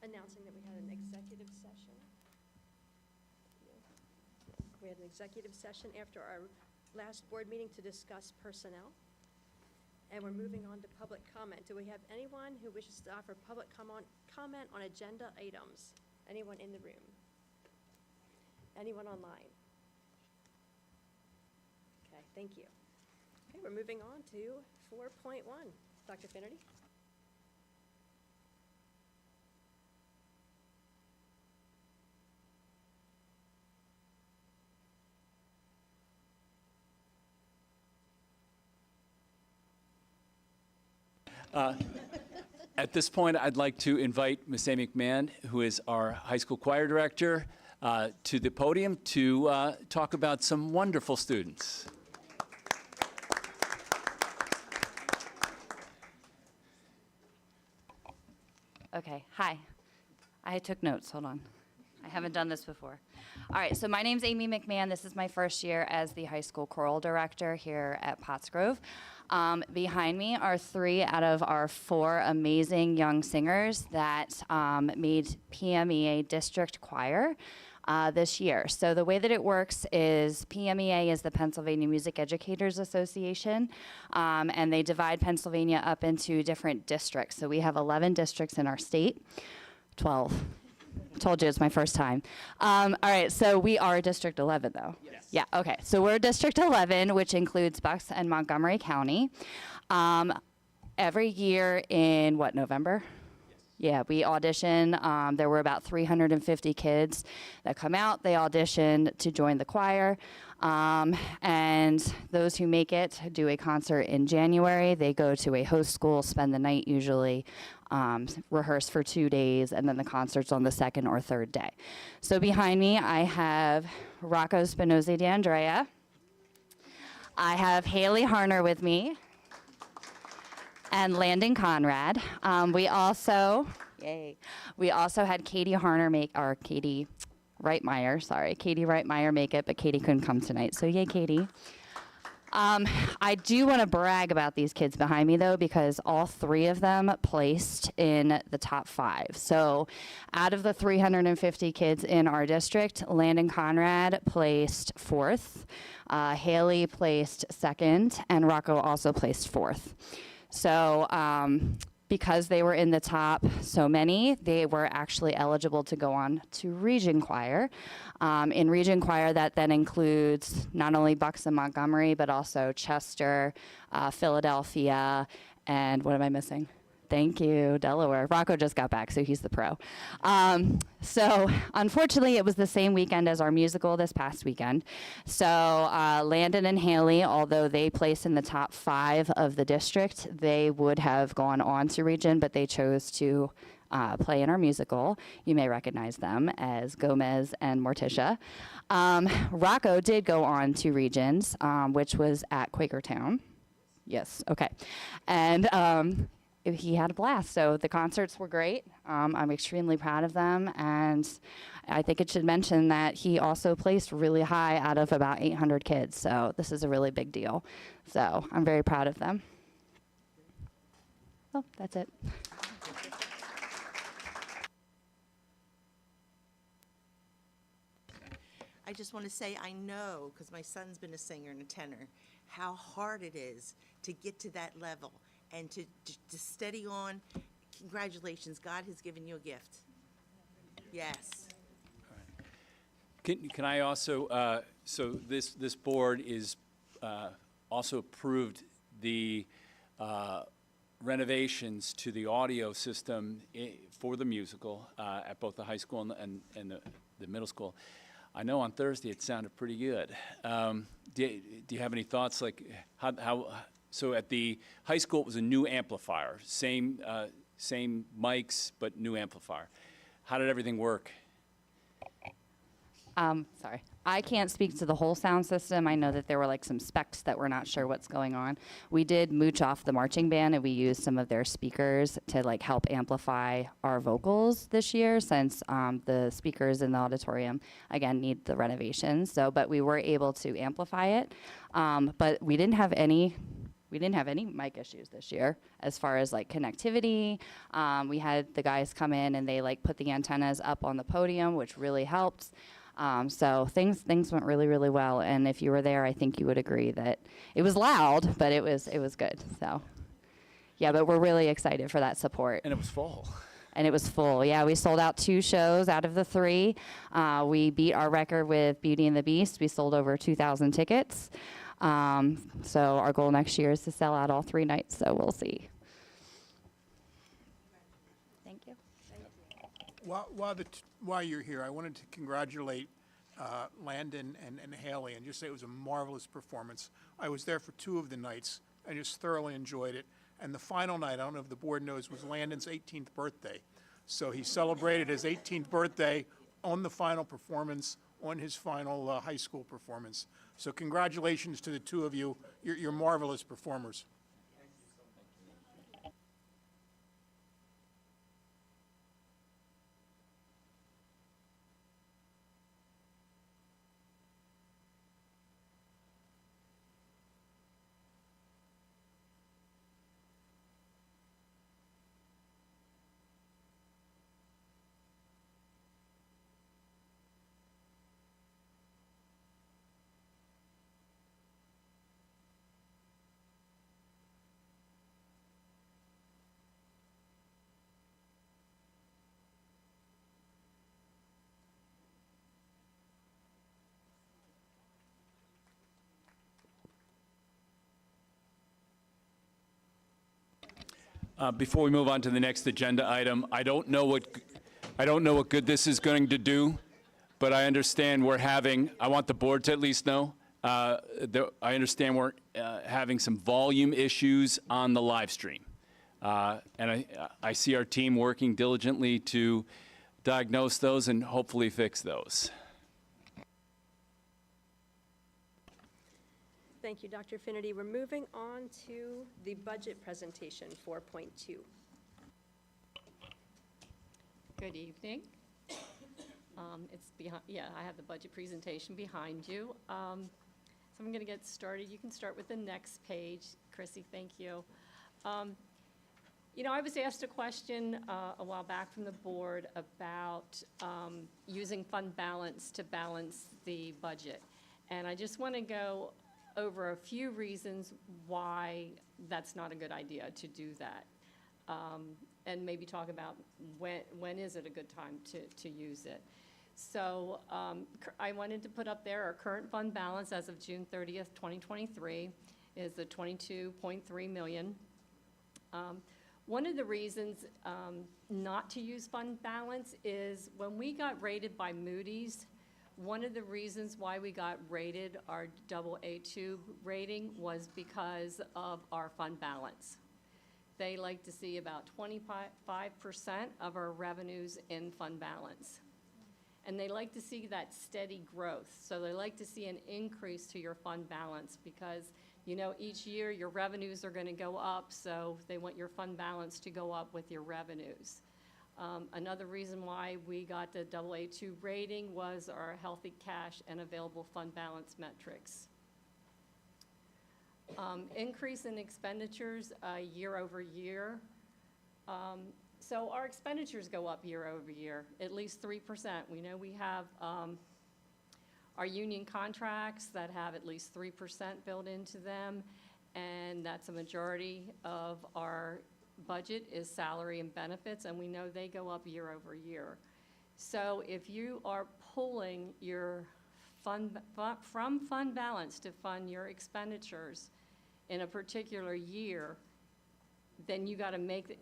announcing that we had an executive session. We had an executive session after our last board meeting to discuss personnel. And we're moving on to public comment. Do we have anyone who wishes to offer public comment on agenda items? Anyone in the room? Anyone online? Okay, thank you. Okay, we're moving on to 4.1. Dr. Finnerty? At this point, I'd like to invite Ms. Amy McMahon, who is our high school choir director, to the podium to talk about some wonderful students. Okay, hi. I took notes, hold on. I haven't done this before. All right, so my name's Amy McMahon. This is my first year as the high school choral director here at Pottsgrove. Behind me are 3 out of our 4 amazing young singers that made PMEA district choir this year. So the way that it works is PMEA is the Pennsylvania Music Educators Association, and they divide Pennsylvania up into different districts. So we have 11 districts in our state, 12. Told you it's my first time. All right, so we are District 11, though. Yes. Yeah, okay. So we're District 11, which includes Bucks and Montgomery County. Every year in, November? Yes. Yeah, we audition. There were about 350 kids that come out. They audition to join the choir. And those who make it do a concert in January. They go to a host school, spend the night usually, rehearse for 2 days, and then the concert's on the 2nd or 3rd day. So behind me, I have Rocco Spinozzi D'Andrea. I have Haley Harner with me, and Landon Conrad. We also had Katie Harner Katie Reitmeyer make it, but Katie couldn't come tonight, so yay, Katie. I do want to brag about these kids behind me, though, because all 3 of them placed in the top 5. So out of the 350 kids in our district, Landon Conrad placed 4th, Haley placed 2nd, and Rocco also placed 4th. So because they were in the top so many, they were actually eligible to go on to region choir. In region choir, that then includes not only Bucks and Montgomery, but also Chester, Philadelphia, and what am I missing? Thank you, Delaware. Rocco just got back, so he's the pro. So unfortunately, it was the same weekend as our musical this past weekend. So Landon and Haley, although they placed in the top 5 of the district, they would have gone on to region, but they chose to play in our musical. You may recognize them as Gomez and Morticia. Rocco did go on to regions, which was at Quakertown. Yes, okay. And he had a blast. So the concerts were great. I'm extremely proud of them. And I think it should mention that he also placed really high out of about 800 kids. So this is a really big deal. So I'm very proud of them. Oh, that's it. I just want to say I know, because my son's been a singer and a tenor, how hard it is to get to that level and to steady on. Congratulations, God has given you a gift. Yes. Can I also, so this board is also approved the renovations to the audio system for the musical at both the high school and the middle school. I know on Thursday it sounded pretty good. Do you have any thoughts, like how so at the high school it was a new amplifier, same mics but new amplifier. How did everything work? Sorry. I can't speak to the whole sound system. I know that there were like some specs that we're not sure what's going on. We did mooch off the marching band, and we used some of their speakers to like help amplify our vocals this year, since the speakers in the auditorium again need the renovations. So, but we were able to amplify it. But we didn't have any we didn't have any mic issues this year as far as like connectivity. We had the guys come in and they like put the antennas up on the podium, which really helped. So things went really, really well. And if you were there, I think you would agree that it was loud, but it was good. So yeah, but we're really excited for that support. And it was fall. And it was full. Yeah, we sold out 2 shows out of the 3. We beat our record with Beauty and the Beast. We sold over 2,000 tickets. So our goal next year is to sell out all 3 nights, so we'll see. Thank you. While you're here, I wanted to congratulate Landon and Haley and just say it was a marvelous performance. I was there for 2 of the nights. I just thoroughly enjoyed it. And the final night, I don't know if the board knows, was Landon's 18th birthday. So he celebrated his 18th birthday on the final performance, on his final high school performance. So congratulations to the 2 of you. You're marvelous performers. Before we move on to the next agenda item, I don't know what good this is going to do, but I understand I want the board to at least know, I understand we're having some volume issues on the live stream. And I see our team working diligently to diagnose those and hopefully fix those. Thank you, Dr. Finnerty. We're moving on to the budget presentation, 4.2. Good evening. It's behind, yeah, I have the budget presentation behind you. So I'm going to get started. You can start with the next page. Chrissy, thank you. You know, I was asked a question a while back from the board about using fund balance to balance the budget. And I just want to go over a few reasons why that's not a good idea to do that. And maybe talk about when is it a good time to use it. So I wanted to put up there our current fund balance as of June 30th, 2023 is the $22.3 million. One of the reasons not to use fund balance is when we got rated by Moody's, one of the reasons why we got rated our AA2 rating was because of our fund balance. They like to see about 25% of our revenues in fund balance. And they like to see that steady growth. So they like to see an increase to your fund balance because, you know, each year your revenues are going to go up, so they want your fund balance to go up with your revenues. Another reason why we got the AA2 rating was our healthy cash and available fund balance metrics. Increase in expenditures year over year. So our expenditures go up year over year, at least 3%. We know we have our union contracts that have at least 3% built into them, and that's a majority of our budget is salary and benefits, and we know they go up year over year. So if you are pulling your from fund balance to fund your expenditures in a particular year, then you got to make,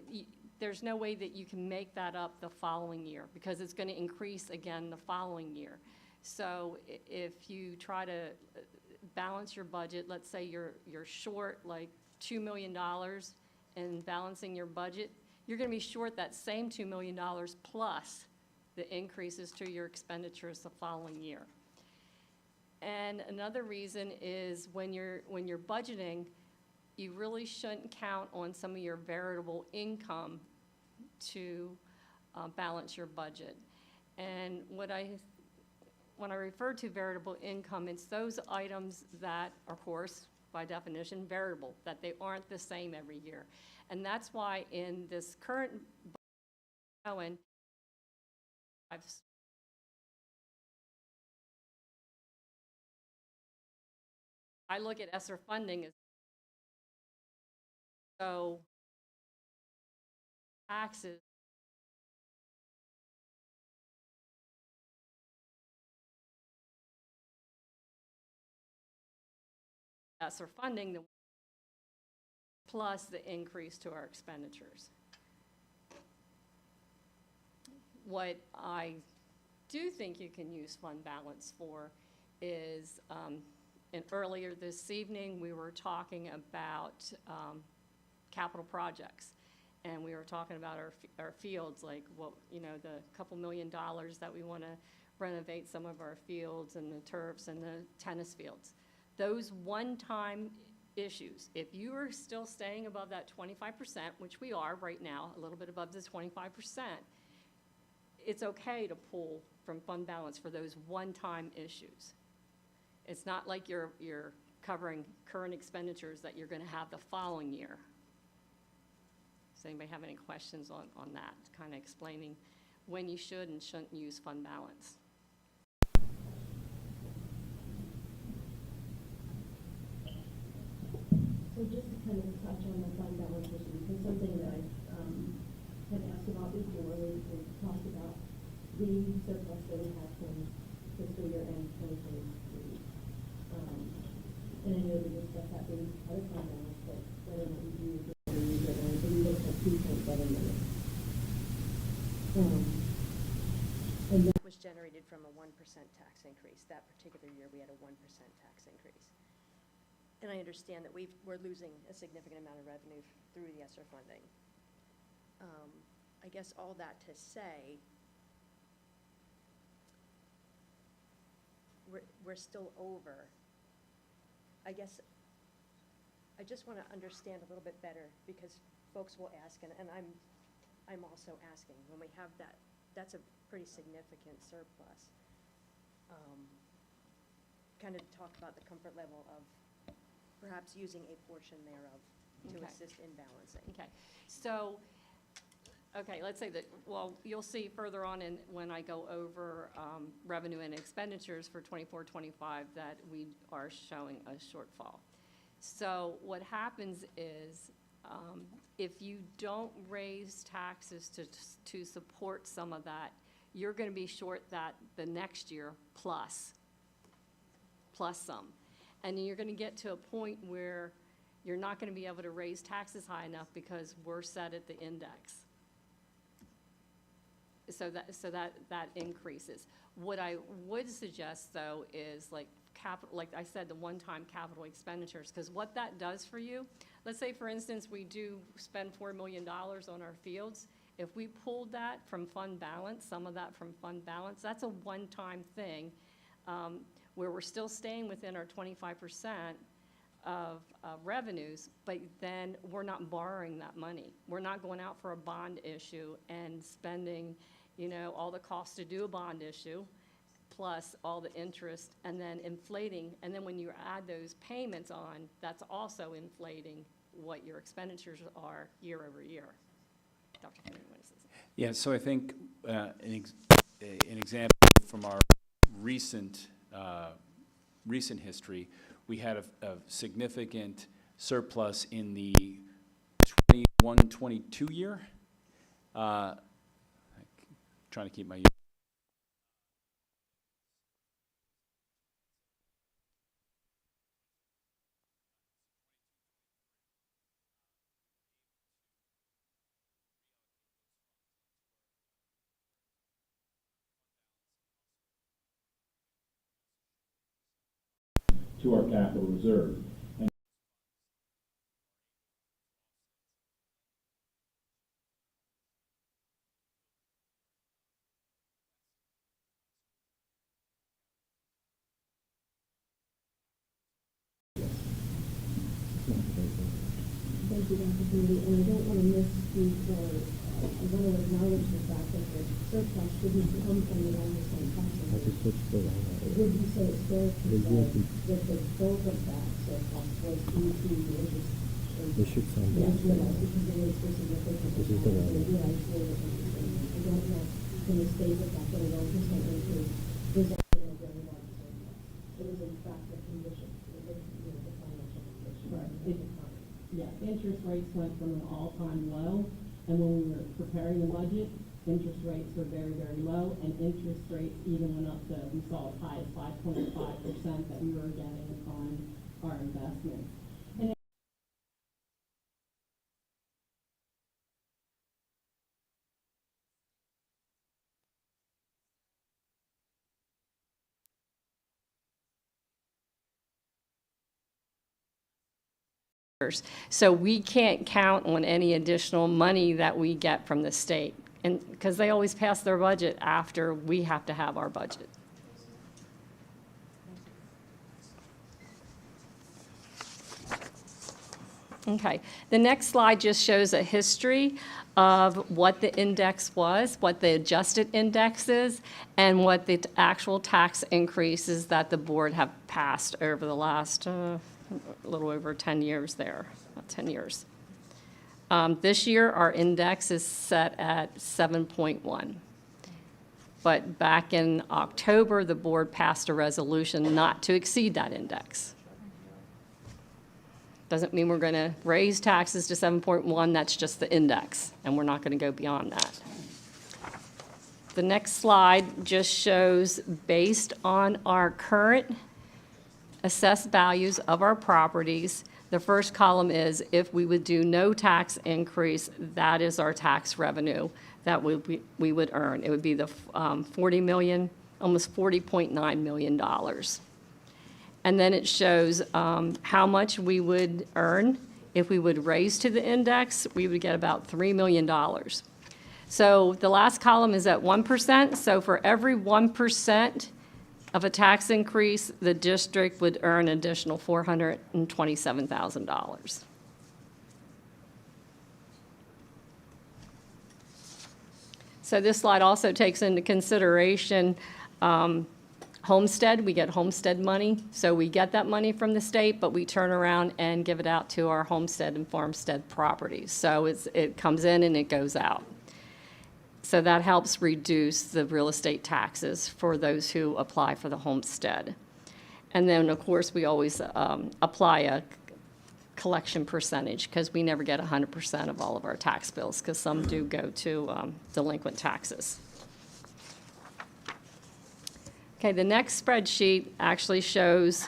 there's no way that you can make that up the following year because it's going to increase again the following year. So if you try to balance your budget, let's say you're short like $2 million in balancing your budget, you're going to be short that same $2 million plus the increases to your expenditures the following year. And another reason is when you're budgeting, you really shouldn't count on some of your variable income to balance your budget. And when I refer to variable income, it's those items that, of course, by definition, variable, that they aren't the same every year. And that's why in this current Owen, I look at ESSER funding as so taxes ESSER funding plus the increase to our expenditures. What I do think you can use fund balance for is, and earlier this evening, we were talking about capital projects. And we were talking about our fields, like what, the couple $1 million that we want to renovate some of our fields and the turfs and the tennis fields. Those one-time issues, if you are still staying above that 25%, which we are right now, a little bit above the 25%, it's okay to pull from fund balance for those one-time issues. It's not like you're covering current expenditures that you're going to have the following year. Does anybody have any questions on that, kind of explaining when you should and shouldn't use fund balance? So just to kind of touch on the fund balance issue, because something that I had asked about before, we talked about the surplus that we had from fiscal year end 2023. And I know we discussed that being part of fund balance, but whether or not we do use it, or use it, and I believe it's at 2.7 million. And that Was generated from a 1% tax increase. That particular year, we had a 1% tax increase. And I understand that we're losing a significant amount of revenue through the ESSER funding. I guess all that to say, we're still over. I guess I just want to understand a little bit better, because folks will ask, and I'm also asking, when we have that's a pretty significant surplus. Kind of talk about the comfort level of perhaps using a portion thereof to Okay. assist in balancing. Okay, so, let's say that, well, you'll see further on when I go over revenue and expenditures for 24-25 that we are showing a shortfall. So what happens is, if you don't raise taxes to support some of that, you're going to be short that the next year plus some. And you're going to get to a point where you're not going to be able to raise taxes high enough because we're set at the index. So that increases. What I would suggest, though, is like I said, the one-time capital expenditures, because what that does for you, let's say, for instance, we do spend $4 million on our fields. If we pulled that from fund balance, some of that from fund balance, that's a one-time thing, where we're still staying within our 25% of revenues, but then we're not borrowing that money. We're not going out for a bond issue and spending, all the costs to do a bond issue, plus all the interest, and then inflating. And then when you add those payments on, that's also inflating what your expenditures are year over year. Dr. Kennedy, what is this? Yeah, so I think an example from our recent history, we had a significant surplus in the 21-22 year. Trying to keep my to our capital reserve. And thank you, Dr. Kennedy, and I don't want to miss the I want to acknowledge the fact that the surplus didn't come from the 1% tax increase. Would you say it's fair to say that the bulk of that surplus was due to the interest? Yes, realized, because it is for significant. This is the one. I don't know, in the state that that 1% increase resulted in a very large surplus. It is in fact a condition, the financial condition. Right. Yeah, interest rates went from an all-time low, and when we were preparing the budget, interest rates were very, very low, and interest rates even went up to, we saw as high as 5.5% that we were getting on our investments. And so we can't count on any additional money that we get from the state, and, because they always pass their budget after we have to have our budget. Okay, the next slide just shows a history of what the index was, what the adjusted index is, and what the actual tax increases that the board have passed over the last a little over 10 years there, about 10 years. This year, our index is set at 7.1. But back in October, the board passed a resolution not to exceed that index. Doesn't mean we're going to raise taxes to 7.1, that's just the index, and we're not going to go beyond that. The next slide just shows, based on our current assessed values of our properties, the first column is if we would do no tax increase, that is our tax revenue that we would earn. It would be the 40 million, almost $40.9 million. And then it shows how much we would earn if we would raise to the index. We would get about $3 million. So the last column is at 1%. So for every 1% of a tax increase, the district would earn an additional $427,000. So this slide also takes into consideration homestead. We get homestead money, so we get that money from the state, but we turn around and give it out to our homestead and farmstead properties. So it comes in and it goes out. So that helps reduce the real estate taxes for those who apply for the homestead. And then, of course, we always apply a collection percentage, because we never get 100% of all of our tax bills, because some do go to delinquent taxes. Okay, the next spreadsheet actually shows,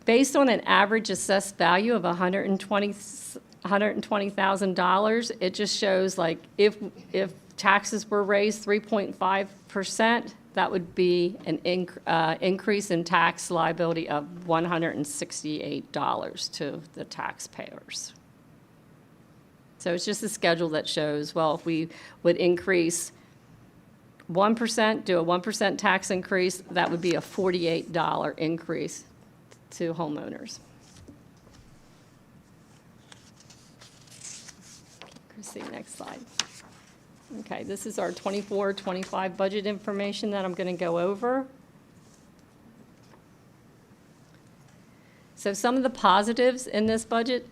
based on an average assessed value of $120,000, it just shows, like, if taxes were raised 3.5%, that would be an increase in tax liability of $168 to the taxpayers. So it's just a schedule that shows, well, if we would increase 1%, do a 1% tax increase, that would be a $48 increase to homeowners. See, next slide. Okay, this is our 24-25 budget information that I'm going to go over. So some of the positives in this budget,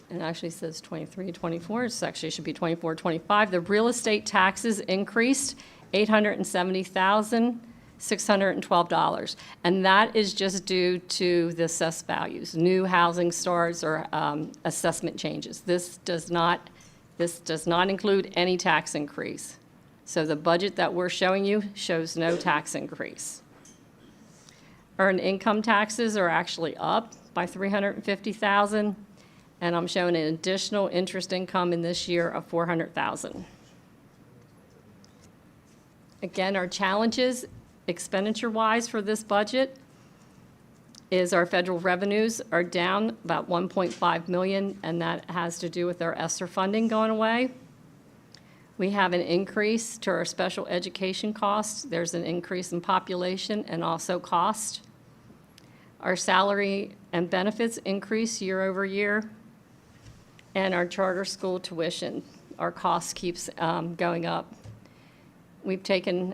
it actually says 23-24, it actually should be 24-25. The real estate taxes increased $870,612, and that is just due to the assessed values, new housing starts or assessment changes. This does not include any tax increase. So the budget that we're showing you shows no tax increase. Earned income taxes are actually up by $350,000, and I'm showing an additional interest income in this year of $400,000. Again, our challenges expenditure-wise for this budget is our federal revenues are down about $1.5 million, and that has to do with our ESSER funding going away. We have an increase to our special education costs. There's an increase in population and also cost. Our salary and benefits increase year over year. And our charter school tuition, our cost keeps going up. We've taken,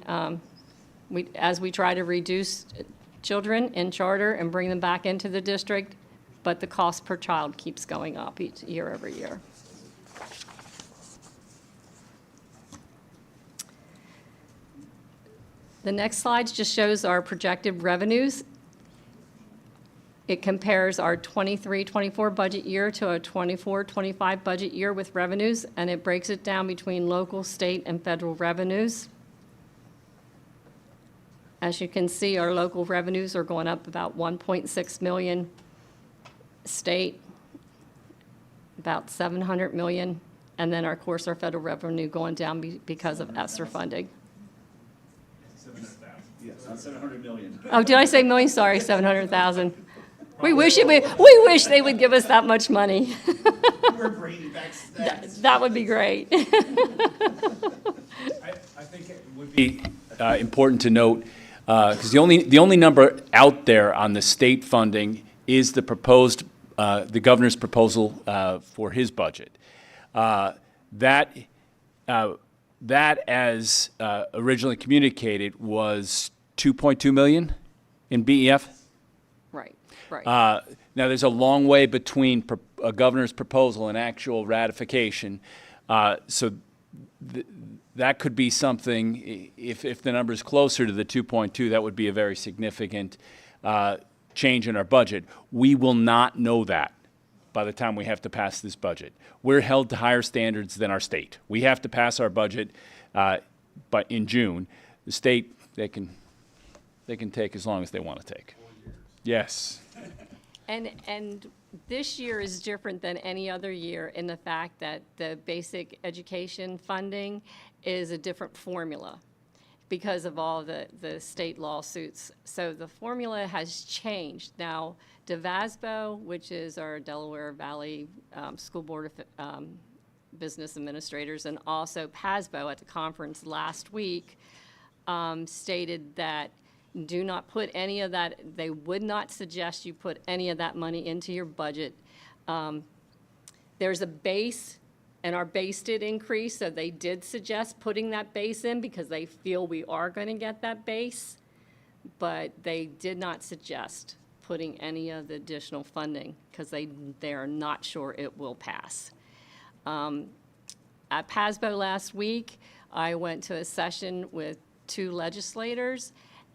as we try to reduce children in charter and bring them back into the district, but the cost per child keeps going up each year over year. The next slide just shows our projected revenues. It compares our 23-24 budget year to a 24-25 budget year with revenues, and it breaks it down between local, state, and federal revenues. As you can see, our local revenues are going up about 1.6 million, state about 700 million, and then, of course, our federal revenue going down because of ESSER funding. Yes, not 700 million. Oh, did I say million? Sorry, 700,000. We wish they would give us that much money. We're bringing back stacks. That would be great. I think it would be important to note, because the only number out there on the state funding is the proposed, the governor's proposal for his budget. That, as originally communicated, was 2.2 million in BEF. Right, right. Now, there's a long way between a governor's proposal and actual ratification. So that could be something, if the number is closer to the 2.2, that would be a very significant change in our budget. We will not know that by the time we have to pass this budget. We're held to higher standards than our state. We have to pass our budget but in June. The state, they can take as long as they want to take. Yes. And this year is different than any other year in the fact that the basic education funding is a different formula because of all the state lawsuits. So the formula has changed. Now, DeVasbo, which is our Delaware Valley School Board of Business Administrators, and also PASBO at the conference last week stated that do not put any of that, they would not suggest you put any of that money into your budget. There's a base, and our base did increase, so they did suggest putting that base in because they feel we are going to get that base, but they did not suggest putting any of the additional funding because they are not sure it will pass. At PASBO last week, I went to a session with 2 legislators,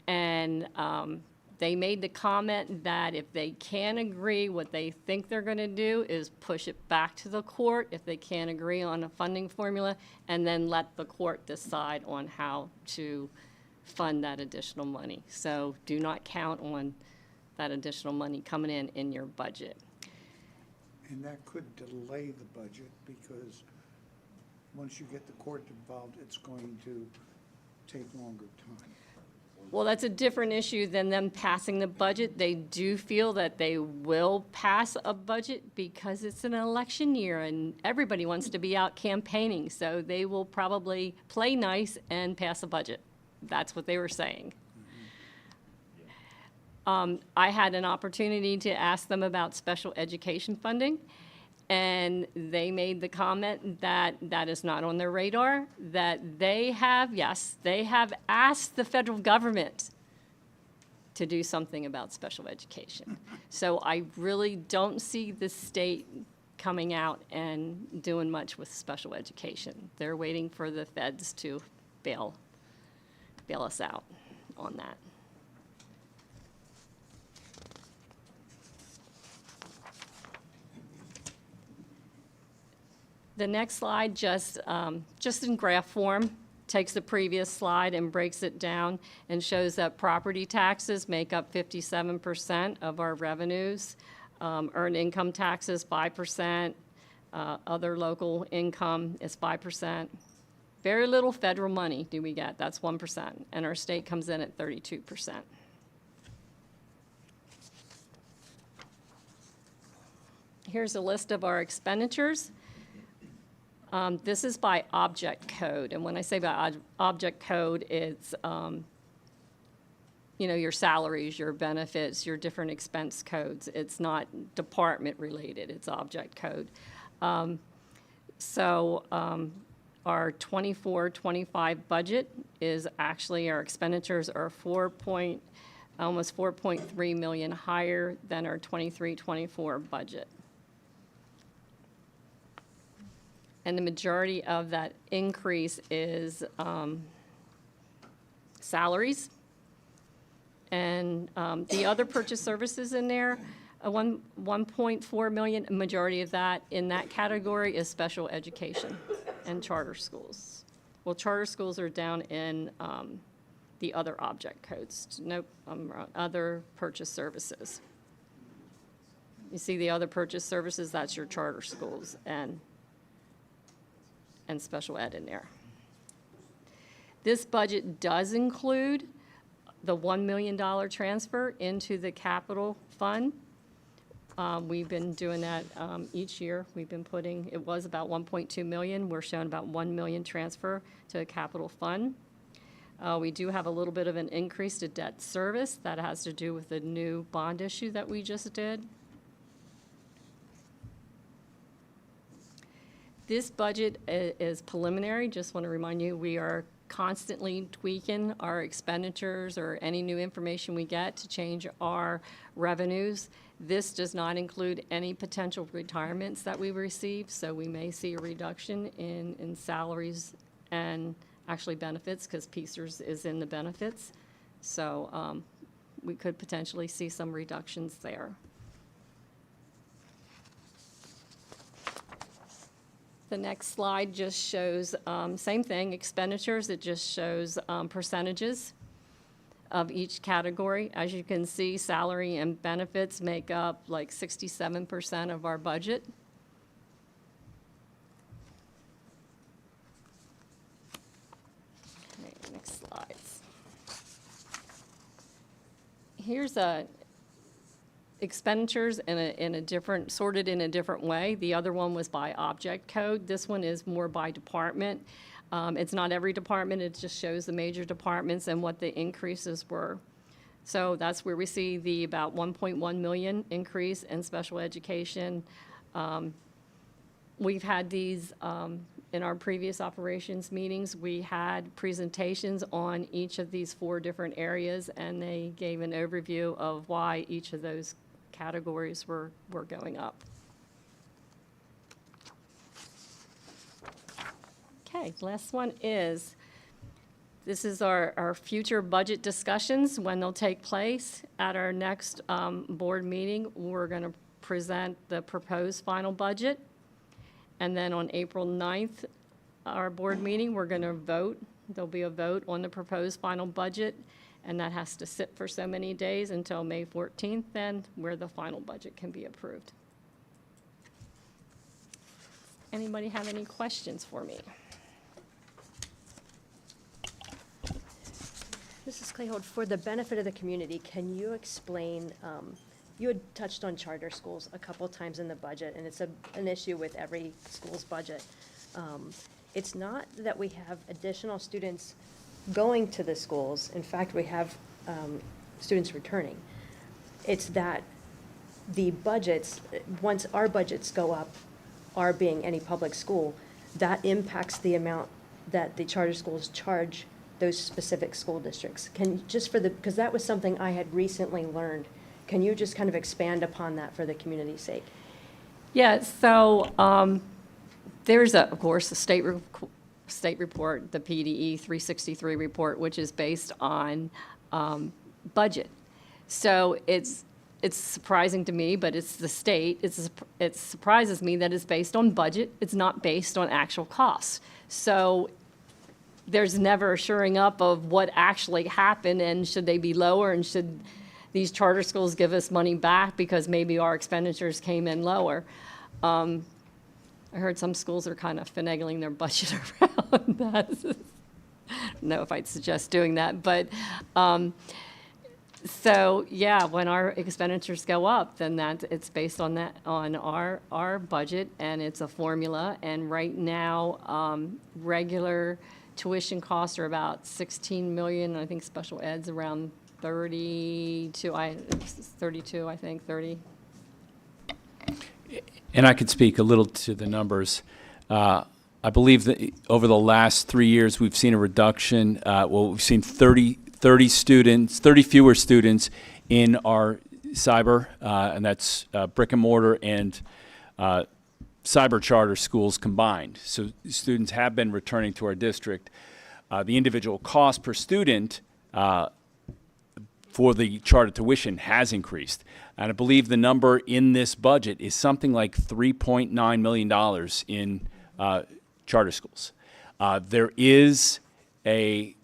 and they made the comment that if they can't agree, what they think they're going to do is push it back to the court if they can't agree on a funding formula, and then let the court decide on how to fund that additional money. So do not count on that additional money coming in your budget. And that could delay the budget because once you get the court involved, it's going to take longer time. Well, that's a different issue than them passing the budget. They do feel that they will pass a budget because it's an election year and everybody wants to be out campaigning. So they will probably play nice and pass a budget. That's what they were saying. I had an opportunity to ask them about special education funding, and they made the comment that that is not on their radar, that they have asked the federal government to do something about special education. So I really don't see the state coming out and doing much with special education. They're waiting for the feds to bail us out on that. The next slide, just in graph form, takes the previous slide and breaks it down and shows that property taxes make up 57% of our revenues, earned income taxes 5%, other local income is 5%. Very little federal money do we get, that's 1%, and our state comes in at 32%. Here's a list of our expenditures. This is by object code, and when I say by object code, it's your salaries, your benefits, your different expense codes. It's not department related, it's object code. Our 24-25 budget is actually, our expenditures are almost 4.3 million higher than our 23-24 budget. And the majority of that increase is salaries. And the other purchase services in there, 1.4 million, a majority of that in that category is special education and charter schools. Well, charter schools are down in the other object codes. Nope, I'm wrong. Other purchase services. You see the other purchase services, that's your charter schools and special ed in there. This budget does include the $1 million transfer into the capital fund. We've been doing that each year. We've been putting, it was about 1.2 million. We're showing about 1 million transfer to a capital fund. We do have a little bit of an increase to debt service. That has to do with the new bond issue that we just did. This budget is preliminary. Just want to remind you, we are constantly tweaking our expenditures or any new information we get to change our revenues. This does not include any potential retirements that we receive, so we may see a reduction in salaries and actually benefits, because PCERS is in the benefits. So we could potentially see some reductions there. The next slide just shows, same thing, expenditures. It just shows percentages of each category. As you can see, salary and benefits make up like 67% of our budget. Okay, next slides. Here's expenditures in a different, sorted in a different way. The other one was by object code. This one is more by department. It's not every department, it just shows the major departments and what the increases were. So that's where we see the about 1.1 million increase in special education. We've had these, in our previous operations meetings, we had presentations on each of these 4 different areas, and they gave an overview of why each of those categories were going up. Okay, last one is, this is our future budget discussions, when they'll take place. At our next board meeting, we're going to present the proposed final budget. And then on April 9th, our board meeting, we're going to vote. There'll be a vote on the proposed final budget, and that has to sit for so many days until May 14th then, where the final budget can be approved. Anybody have any questions for me? Mrs. Clayhold, for the benefit of the community, can you explain, you had touched on charter schools a couple times in the budget, and it's an issue with every school's budget. It's not that we have additional students going to the schools. In fact, we have students returning. It's that the budgets, once our budgets go up, our being any public school, that impacts the amount that the charter schools charge those specific school districts. Can, just for the, because that was something I had recently learned, can you just kind of expand upon that for the community's sake? Yeah, so there's, of course, a state report, the PDE 363 report, which is based on budget. So it's surprising to me, but it's the state. It surprises me that it's based on budget. It's not based on actual costs. So there's never a shoring up of what actually happened, and should they be lower, and should these charter schools give us money back because maybe our expenditures came in lower. I heard some schools are kind of finagling their budget around that. I don't know if I'd suggest doing that, but so yeah, when our expenditures go up, then it's based on that, on our budget, and it's a formula. And right now, regular tuition costs are about 16 million. I think special ed's around 32. 32, I think 30. And I could speak a little to the numbers. I believe that over the last 3 years, we've seen a reduction. We've seen 30 fewer students in our cyber, and that's brick and mortar and cyber charter schools combined. So students have been returning to our district. The individual cost per student for the charter tuition has increased. And I believe the number in this budget is something like $3.9 million in charter schools. There is a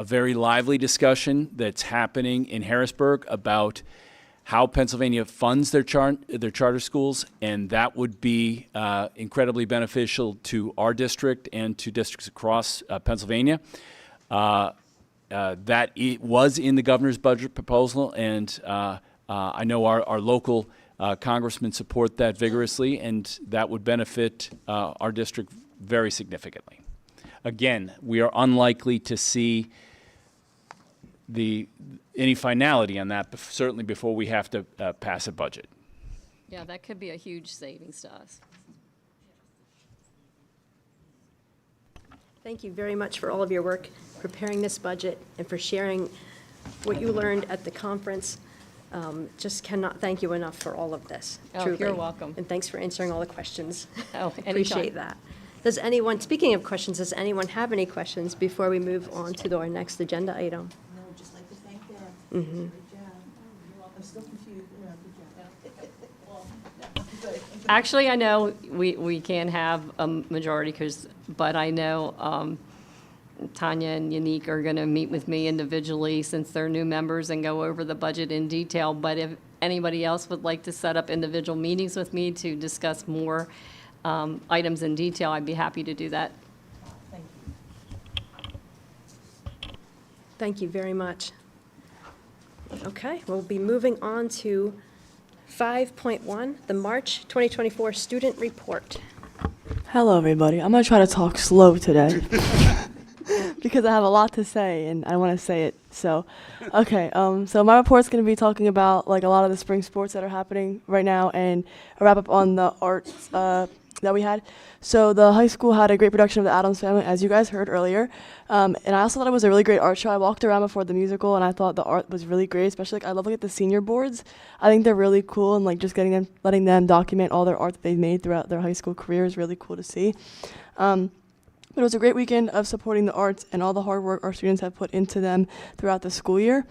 very lively discussion that's happening in Harrisburg about how Pennsylvania funds their charter schools, and that would be incredibly beneficial to our district and to districts across Pennsylvania. That was in the governor's budget proposal, and I know our local congressmen support that vigorously, and that would benefit our district very significantly. Again, we are unlikely to see any finality on that, certainly before we have to pass a budget. Yeah, that could be a huge savings to us. Thank you very much for all of your work preparing this budget and for sharing what you learned at the conference. Just cannot thank you enough for all of this, Oh, truly. you're welcome. And thanks for answering all the questions. Oh, Appreciate anytime. that. Does anyone, speaking of questions, does anyone have any questions before we move on to our next agenda item? No, just like to thank them. Mhm. Good job. I'm still confused. Good job. Actually, I know we can't have a majority, but I know Tanya and Unique are going to meet with me individually since they're new members and go over the budget in detail. But if anybody else would like to set up individual meetings with me to discuss more items in detail, I'd be happy to do that. Thank you. Thank you very much. Okay, we'll be moving on to 5.1, the March 2024 Student Report. Hello, everybody. I'm going to try to talk slow today because I have a lot to say and I want to say it. So, okay. So my report's going to be talking about like a lot of the spring sports that are happening right now and a wrap up on the arts that we had. So the high school had a great production of The Addams Family, as you guys heard earlier. And I also thought it was a really great art show. I walked around before the musical, and I thought the art was really great, especially, like, I love looking at the senior boards. I think they're really cool, and, like, just letting them document all their art that they've made throughout their high school career is really cool to see. But it was a great weekend of supporting the arts and all the hard work our students have put into them throughout the school year.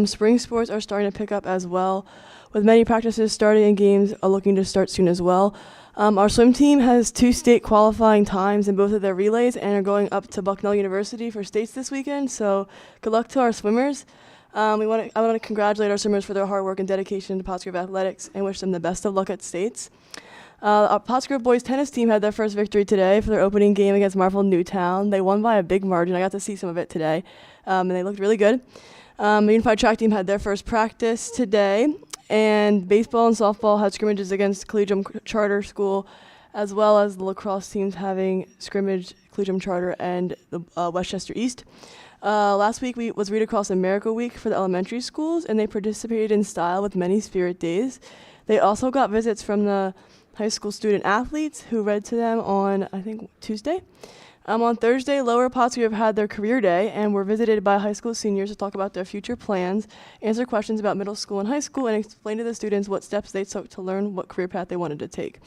Spring sports are starting to pick up as well, with many practices starting and games are looking to start soon as well. Our swim team has 2 state qualifying times in both of their relays and are going up to Bucknell University for states this weekend, so good luck to our swimmers. I want to congratulate our swimmers for their hard work and dedication to Pottsgrove athletics and wish them the best of luck at states. Our Pottsgrove boys tennis team had their first victory today for their opening game against Marvel Newtown. They won by a big margin. I got to see some of it today, and they looked really good. The unified track team had their first practice today, and baseball and softball had scrimmages against Collegium Charter School, as well as the lacrosse teams having scrimmage Collegium Charter and the Westchester East. Last week was Read Across America Week for the elementary schools, and they participated in style with many spirit days. They also got visits from the high school student athletes who read to them on, I think, Tuesday. On Thursday, Lower Pottsgrove had their career day and were visited by high school seniors to talk about their future plans, answer questions about middle school and high school, and explain to the students what steps they took to learn what career path they wanted to take.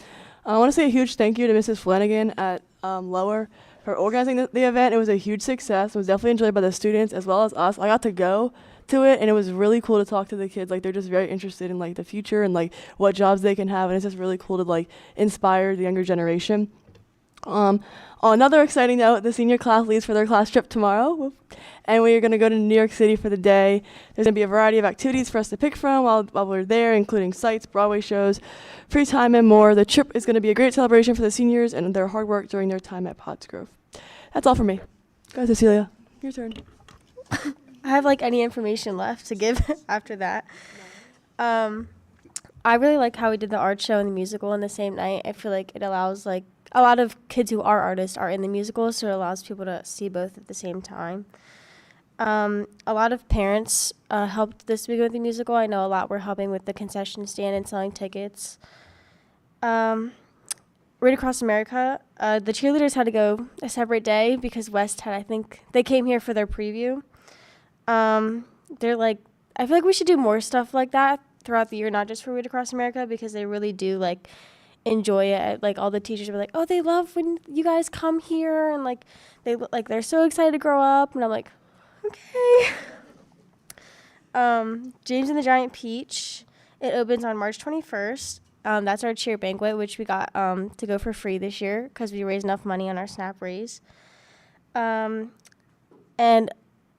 I want to say a huge thank you to Mrs. Flanagan at Lower for organizing the event. It was a huge success. It was definitely enjoyed by the students as well as us. I got to go to it, and it was really cool to talk to the kids. Like, they're just very interested in, like, the future and, like, what jobs they can have, and it's just really cool to, like, inspire the younger generation. On another exciting note, the senior class leaves for their class trip tomorrow, and we are going to go to New York City for the day. There's going to be a variety of activities for us to pick from while we're there, including sites, Broadway shows, free time, and more. The trip is going to be a great celebration for the seniors and their hard work during their time at Pottsgrove. That's all for me. Go ahead, Cecilia. Your turn. I have like any information left to give after that. I really like how we did the art show and the musical in the same night. I feel like it allows like a lot of kids who are artists are in the musical, so it allows people to see both at the same time. A lot of parents helped this week with the musical. I know a lot were helping with the concession stand and selling tickets. Right Across America, the cheerleaders had to go a separate day because West had, I think, they came here for their preview. They're like, I feel like we should do more stuff like that throughout the year, not just for Right Across America, because they really do like enjoy it. Like all the teachers were like, oh, they love when you guys come here, and like they're so excited to grow up, and I'm like, okay. James and the Giant Peach, it opens on March 21st. That's our cheer banquet, which we got to go for free this year because we raised enough money on our SNAP raise. And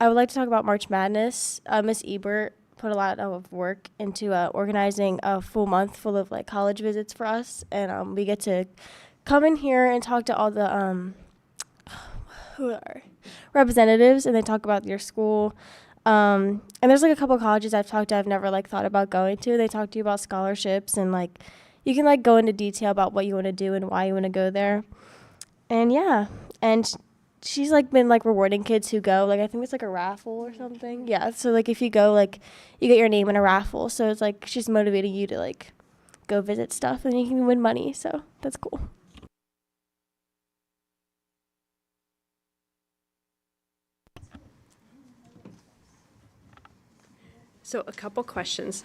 I would like to talk about March Madness. Miss Ebert put a lot of work into organizing a full month full of like college visits for us, and we get to come in here and talk to all the who are representatives, and they talk about your school. And there's like a couple colleges I've talked to I've never like thought about going to. They talk to you about scholarships, and like you can like go into detail about what you want to do and why you want to go there. And yeah, and she's like been like rewarding kids who go. Like I think it's like a raffle or something. Yeah, so like if you go, like you get your name in a raffle. So it's like she's motivating you to like go visit stuff, and you can win money. So that's cool. So a couple questions.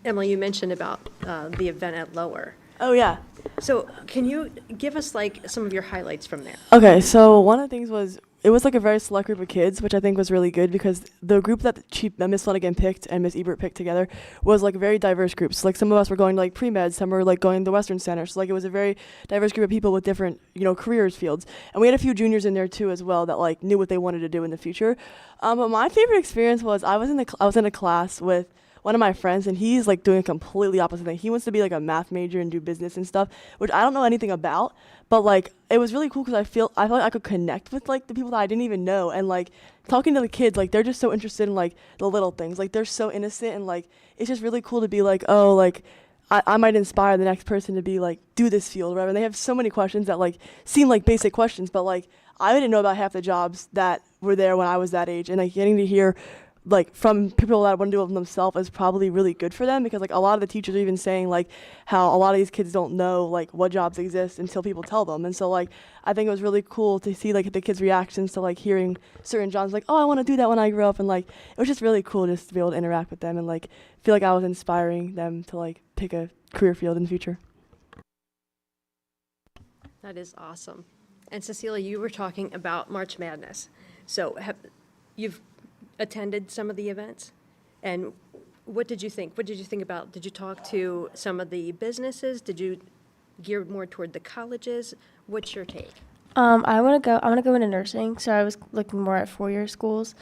Emily, you mentioned about the event at Lower. Oh, yeah. So can you give us like some of your highlights from there? Okay, so one of the things was, it was like a very select group of kids, which I think was really good because the group that Miss Flanagan picked and Miss Ebert picked together was like very diverse groups. Like some of us were going to like pre-med, some were like going to the Western Center. So like it was a very diverse group of people with different, careers fields. And we had a few juniors in there too as well that like knew what they wanted to do in the future. But my favorite experience was I was in a class with one of my friends, and he's like doing a completely opposite thing. He wants to be like a math major and do business and stuff, which I don't know anything about, but like it was really cool because I felt like I could connect with like the people that I didn't even know, and like talking to the kids, like they're just so interested in like the little things, like they're so innocent, and like it's just really cool to be like, oh, like I might inspire the next person to be like do this field or whatever. And they have so many questions that like seem like basic questions, but like I didn't know about half the jobs that were there when I was that age, and like getting to hear like from people that want to do it themselves is probably really good for them, because like a lot of the teachers are even saying like how a lot of these kids don't know like what jobs exist until people tell them. And so like I think it was really cool to see like the kids' reactions to like hearing certain jobs, like, oh, I want to do that when I grow up, and like it was just really cool just to be able to interact with them and like feel like I was inspiring them to like pick a career field in the future. That is awesome. And Cecilia, you were talking about March Madness. So you've attended some of the events, and what did you think? What did you think about? Did you talk to some of the businesses? Did you gear more toward the colleges? What's your take? I want to go into nursing, so I was looking more at four-year schools.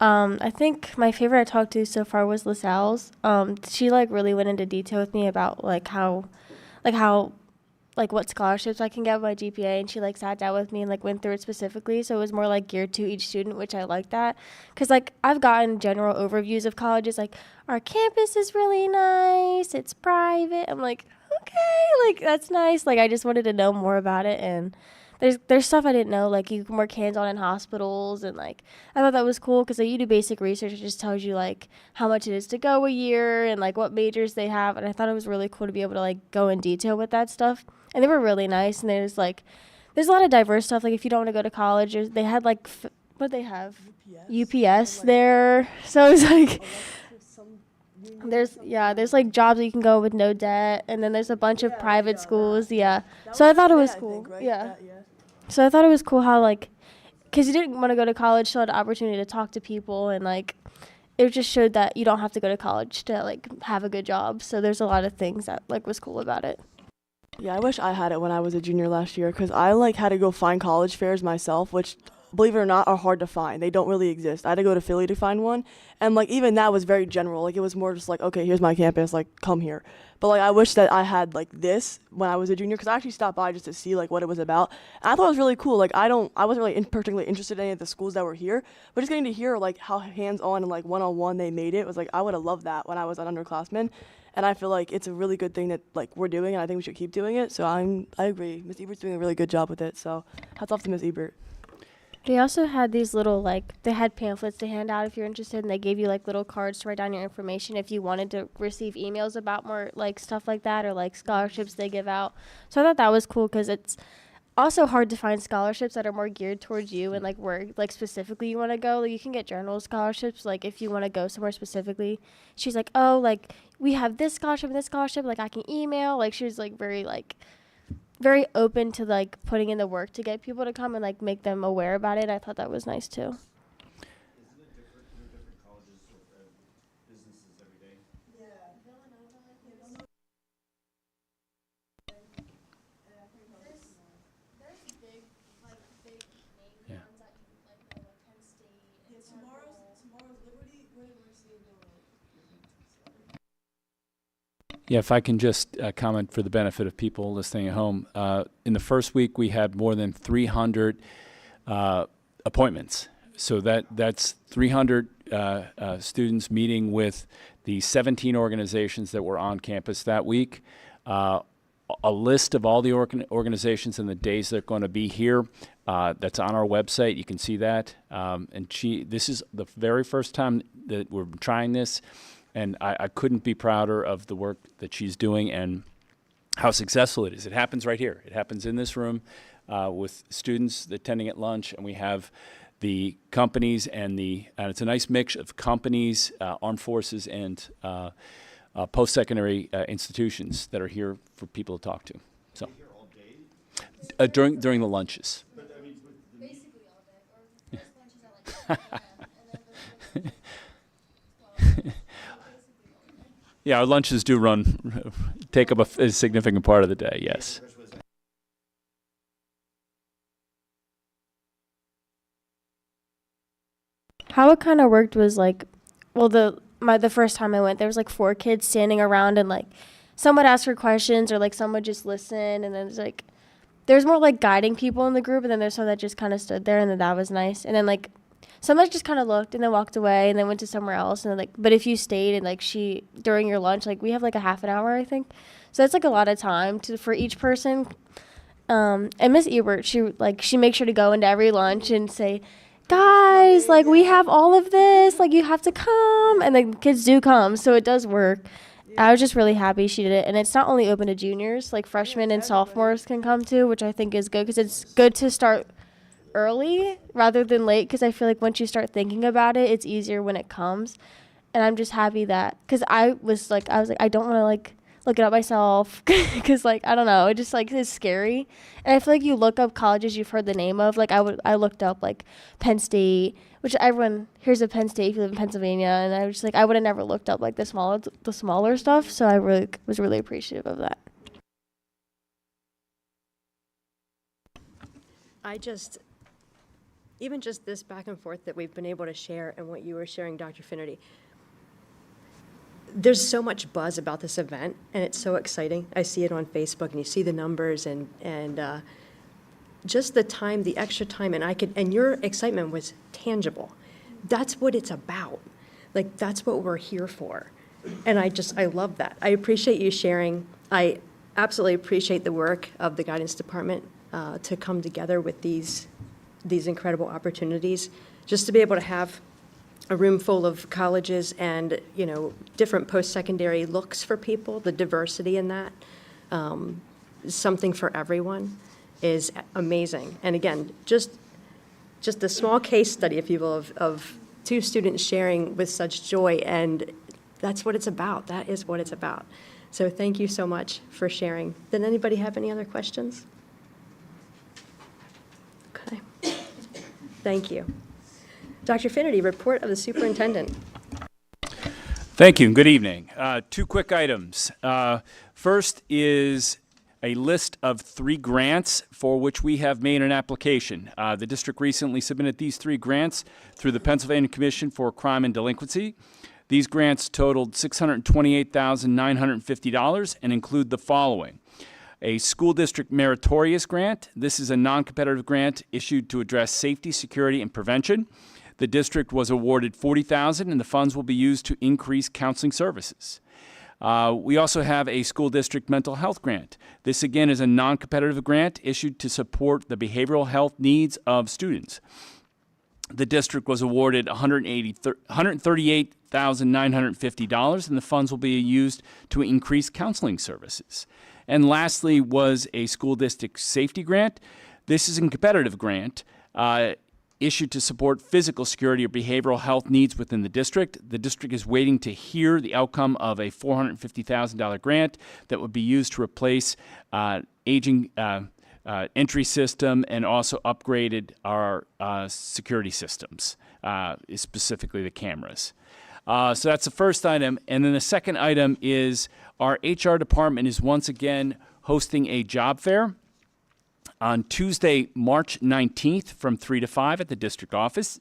I think my favorite I talked to so far was LaSalle's. She like really went into detail with me about what scholarships I can get with my GPA, and she like sat down with me and like went through it specifically. So it was more like geared to each student, which I like that, because like I've gotten general overviews of colleges, like our campus is really nice, it's private. I'm like, okay, like that's nice. Like I just wanted to know more about it, and there's stuff I didn't know, like you can work hands-on in hospitals, and like I thought that was cool because like, you do basic research. It just tells you like how much it is to go a year and like what majors they have, and I thought it was really cool to be able to like go in detail with that stuff. And they were really nice, and there's a lot of diverse stuff. Like if you don't want to go to college, they had like what they have UPS there, so it's like there's like jobs that you can go with no debt, and then there's a bunch of private schools. Yeah, so I thought it was cool. Yeah. So I thought it was cool how like, because you didn't want to go to college, so I had the opportunity to talk to people, and like it just showed that you don't have to go to college to like have a good job. So there's a lot of things that like was cool about it. Yeah, I wish I had it when I was a junior last year, because I like had to go find college fairs myself, which, believe it or not, are hard to find. They don't really exist. I had to go to Philly to find one, and like even that was very general. Like it was more just like, okay, here's my campus, like come here. But like I wish that I had like this when I was a junior, because I actually stopped by just to see like what it was about. And I thought it was really cool. Like I wasn't really particularly interested in any of the schools that were here, but just getting to hear like how hands-on and like one-on-one they made it was like I would have loved that when I was an underclassman. And I feel like it's a really good thing that like we're doing, and I think we should keep doing it. So I agree. Ms. Ebert's doing a really good job with it. So hats off to Ms. Ebert. They also had these little, like, they had pamphlets to hand out if you're interested, and they gave you, like, little cards to write down your information if you wanted to receive emails about more, like, stuff like that, or, like, scholarships they give out. So I thought that was cool, because it's also hard to find scholarships that are more geared towards you and, like, where, like, specifically you want to go. Like, you can get journal scholarships, like, if you want to go somewhere specifically. She's like, oh, like, we have this scholarship and this scholarship, like, I can email. Like, she was, like, very open to like putting in the work to get people to come and like make them aware about it. I thought that was nice too. Isn't it different, there are different colleges or businesses every day? Yeah. Yeah, if I can just comment for the benefit of people listening at home. In the first week, we had more than 300 appointments. So that's 300 students meeting with the 17 organizations that were on campus that week. A list of all the organizations and the days they're going to be here. That's on our website. You can see that. And this is the very first time that we're trying this. And I couldn't be prouder of the work that she's doing and how successful it is. It happens right here. It happens in this room with students attending at lunch, and we have the companies and it's a nice mix of companies, armed forces, and post-secondary institutions that are here for people to talk to. So Here all day? during the lunches. But I mean, with the Basically all day, or first lunch is at like 10 a.m. and then Yeah, our lunches do take up a significant part of the day, yes. How it kind of worked was like, well, the first time I went, there was like 4 kids standing around, and like some would ask her questions, or like some would just listen, and then it's like there's more like guiding people in the group, and then there's some that just kind of stood there, and then that was nice. And then like some that just kind of looked and then walked away and then went to somewhere else, and then like, but if you stayed and like during your lunch, like we have like a half an hour, I think, so that's like a lot of time for each person. And Miss Ebert, she makes sure to go into every lunch and say, guys, like we have all of this, like you have to come, and the kids do come, so it does work. I was just really happy she did it, and it's not only open to juniors, like freshmen and sophomores can come too, which I think is good, because it's good to start early rather than late, because I feel like once you start thinking about it, it's easier when it comes. And I'm just happy that, because I was like I don't want to like look it up myself, because like I don't know, it just like is scary. And I feel like you look up colleges you've heard the name of, like I looked up like Penn State, which everyone here's a Penn State if you live in Pennsylvania, and I was just like I would have never looked up like the smaller stuff, so I was really appreciative of that. Even just this back and forth that we've been able to share and what you were sharing, Dr. Finnerty, there's so much buzz about this event, and it's so exciting. I see it on Facebook, and you see the numbers, and just the time, the extra time, and your excitement was tangible. That's what it's about. Like, that's what we're here for. And I love that. I appreciate you sharing. I absolutely appreciate the work of the guidance department to come together with these incredible opportunities, just to be able to have a room full of colleges and, different post-secondary looks for people, the diversity in that, something for everyone is amazing. And again, just a small case study, if you will, of 2 students sharing with such joy, and that's what it's about. That is what it's about. So thank you so much for sharing. Did anybody have any other questions? Okay. Thank you. Dr. Finnerty, report of the superintendent. Thank you, and good evening. 2 quick items. First is a list of 3 grants for which we have made an application. The district recently submitted these 3 grants through the Pennsylvania Commission for Crime and Delinquency. These grants totaled $628,950 and include the following. A school district meritorious grant. This is a non-competitive grant issued to address safety, security, and prevention. The district was awarded $40,000, and the funds will be used to increase counseling services. We also have a school district mental health grant. This, again, is a non-competitive grant issued to support the behavioral health needs of students. the district was awarded $138,950, and the funds will be used to increase counseling services. And lastly was a school district safety grant. This is a competitive grant issued to support physical security or behavioral health needs within the district. The district is waiting to hear the outcome of a $450,000 grant that would be used to replace aging entry system and also upgraded our security systems, specifically the cameras. So that's the first item. And then the second item is our HR department is once again hosting a job fair on Tuesday, March 19th from 3 to 5 at the district office.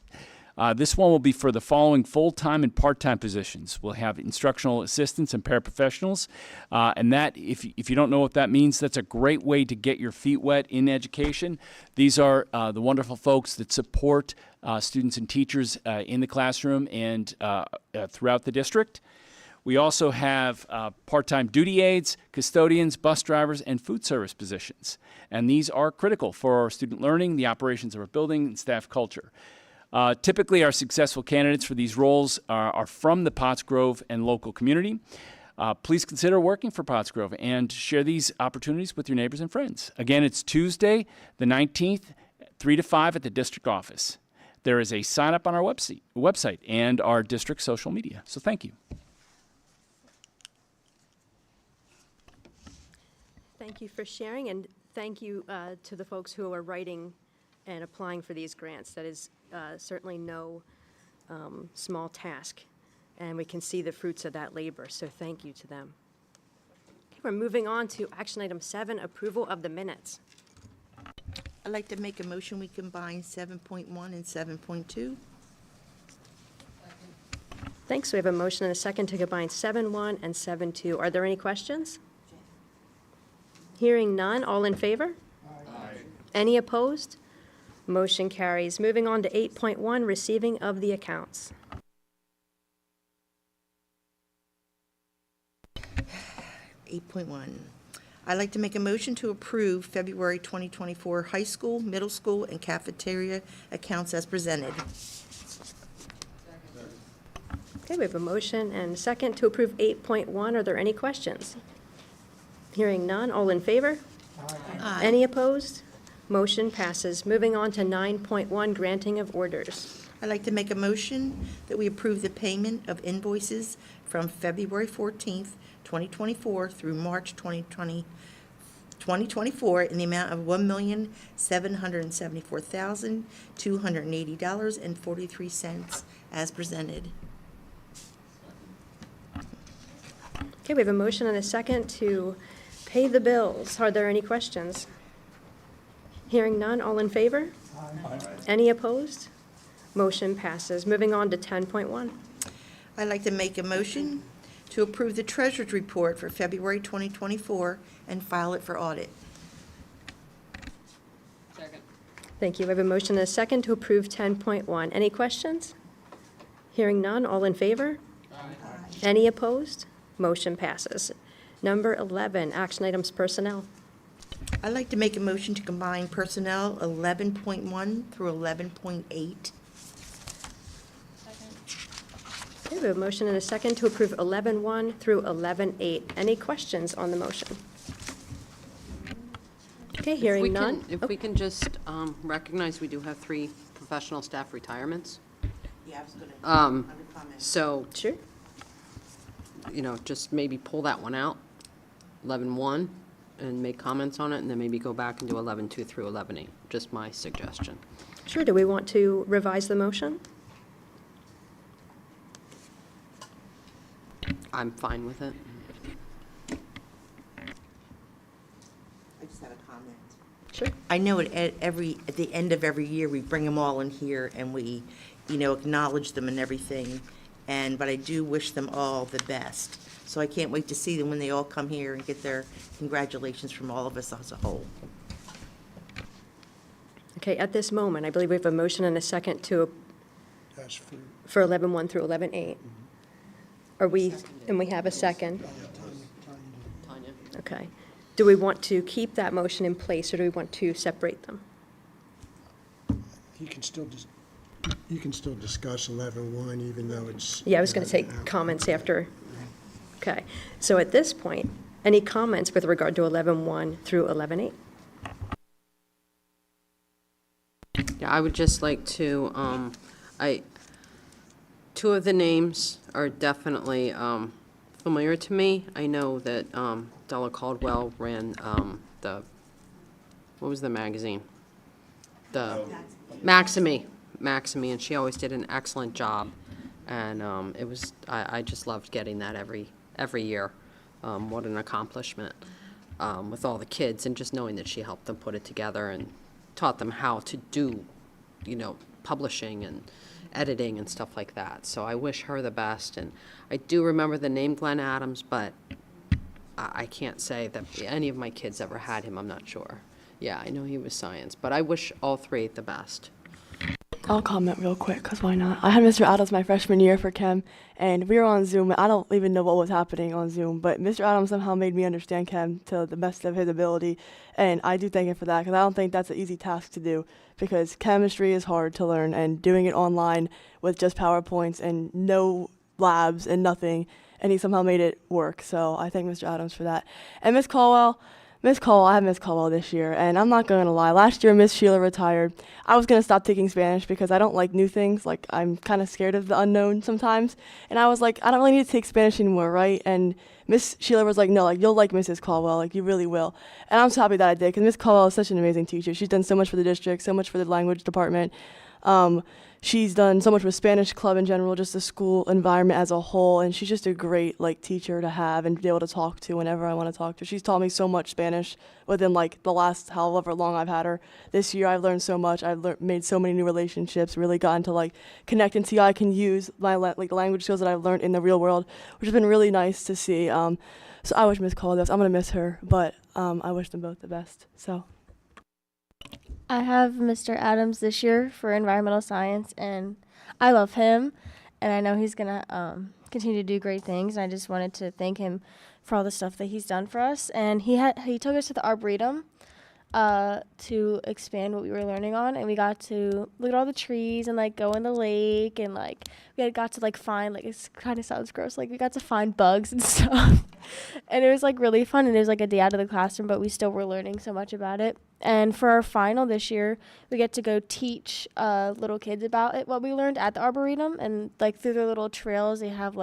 This one will be for the following full-time and part-time positions. We'll have instructional assistants and paraprofessionals. And that, if you don't know what that means, that's a great way to get your feet wet in education. These are the wonderful folks that support students and teachers in the classroom and throughout the district. We also have part-time duty aides, custodians, bus drivers, and food service positions. And these are critical for our student learning, the operations of our building, and staff culture. Typically, our successful candidates for these roles are from the Pottsgrove and local community. Please consider working for Pottsgrove and share these opportunities with your neighbors and friends. Again, it's Tuesday, the 19th, 3 to 5 at the district office. There is a sign-up on our website and our district social media. So thank you. Thank you for sharing, and thank you to the folks who are writing and applying for these grants. That is certainly no small task, and we can see the fruits of that labor, so thank you to them. Okay, we're moving on to action item 7, approval of the minutes. I'd like to make a motion, we combine 7.1 and 7.2. Thanks. We have a motion and a second to combine 7.1 and 7.2. Are there any questions? Hearing none, all in favor? Aye. Any opposed? Motion carries. Moving on to 8.1, receiving of the accounts. I'd like to make a motion to approve February 2024 high school, middle school, and cafeteria accounts as presented. Okay, we have a motion and a second to approve 8.1. Are there any questions? Hearing none, all in favor? Aye. Any opposed? Motion passes. Moving on to 9.1, granting of orders. I'd like to make a motion that we approve the payment of invoices from February 14th, 2024 through March 2024 in the amount of $1,774,280.43 as presented. Okay, we have a motion and a second to pay the bills. Are there any questions? Hearing none, all in favor? Aye. Any opposed? Motion passes. Moving on to 10.1. I'd like to make a motion to approve the treasurer's report for February 2024 and file it for audit. Second. Thank you. We have a motion and a second to approve 10.1. Any questions? Hearing none, all in favor? Aye. Any opposed? Motion passes. Number 11, action items personnel. I'd like to make a motion to combine personnel 11.1 through 11.8. Okay, we have a motion and a second to approve 11.1 through 11.8. Any questions on the motion? Okay, hearing none. If we can just recognize we do have 3 professional staff retirements. Yeah, I was going to, under comment. So, Sure. you know, just maybe pull that one out, 11.1, and make comments on it, and then maybe go back and do 11.2 through 11.8. Just my suggestion. Sure. Do we want to revise the motion? I'm fine with it. I just have a comment. Sure. I know at the end of every year, we bring them all in here and we, acknowledge them and everything. But I do wish them all the best. So I can't wait to see them when they all come here and get their congratulations from all of us as a whole. Okay, at this moment, I believe we have a motion and a second to, That's for 11.1 through 11.8. Are we, and we have a second? Tanya? Okay. Do we want to keep that motion in place, or do we want to separate them? He can still just You can still discuss 11-1 even though it's. Yeah, I was going to take comments after. Okay, so at this point, any comments with regard to 11.1 through 11.8? Yeah, I would just like to, two of the names are definitely familiar to me. I know that Della Caldwell ran what was the magazine? The Maxime, and she always did an excellent job. And it was, I just loved getting that every year. What an accomplishment with all the kids, and just knowing that she helped them put it together and taught them how to do, publishing and editing and stuff like that. So I wish her the best. And I do remember the name Glenn Adams, but I can't say that any of my kids ever had him. I'm not sure. Yeah, I know he was science, but I wish all three the best. I'll comment real quick, because why not? I had Mr. Adams my freshman year for chem, and we were on Zoom. I don't even know what was happening on Zoom, but Mr. Adams somehow made me understand chem to the best of his ability, and I do thank him for that, because I don't think that's an easy task to do, because chemistry is hard to learn, and doing it online with just PowerPoints and no labs and nothing, and he somehow made it work, so I thank Mr. Adams for that. And Miss Caldwell, I have Miss Caldwell this year, and I'm not going to lie. Last year, Miss Sheila retired. I was going to stop taking Spanish because I don't like new things. Like, I'm kind of scared of the unknown sometimes. And I was like, I don't really need to take Spanish anymore, right? And Miss Sheila was like, no, like, you'll like Mrs. Caldwell. Like, you really will. And I'm so happy that I did, because Miss Caldwell is such an amazing teacher. She's done so much for the district, so much for the language department. She's done so much with Spanish Club in general, just the school environment as a whole, and she's just a great teacher to have and be able to talk to whenever I want to talk to her. She's taught me so much Spanish within the last however long I've had her. This year I've learned so much. I've made so many new relationships, really gotten to connect and see how I can use my language skills that I've learned in the real world, which has been really nice to see. So I wish Miss Caldwell, I'm gonna miss her, but I wish them both the best. So. I have Mr. Adams this year for environmental science, and I love him, and I know he's going to continue to do great things, and I just wanted to thank him for all the stuff that he's done for us. And he took us to the Arboretum to expand what we were learning on, and we got to look at all the trees and go in the lake, and we got to find it kind of sounds gross, we got to find bugs and stuff. And it was really fun, and it was a day out of the classroom, but we still were learning so much about it. And for our final this year, we get to go teach little kids about it, what we learned at the Arboretum, and through their little trails they have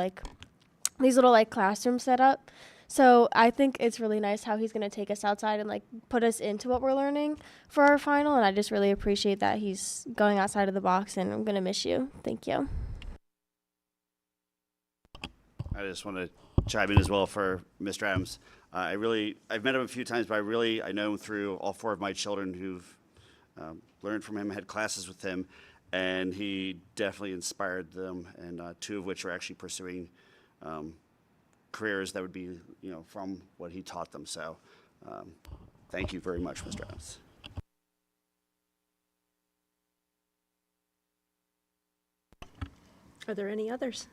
these little classrooms set up. So I think it's really nice how he's going to take us outside and put us into what we're learning for our final, and I just really appreciate that he's going outside of the box, and I'm going to miss you. Thank you. I just want to chime in as well for Mr. Adams. I've met him a few times, but I know him through all four of my children who've learned from him, had classes with him, and he definitely inspired them, and two of which are actually pursuing careers that would be, from what he taught them. So thank you very much, Mr. Adams. Are there any others?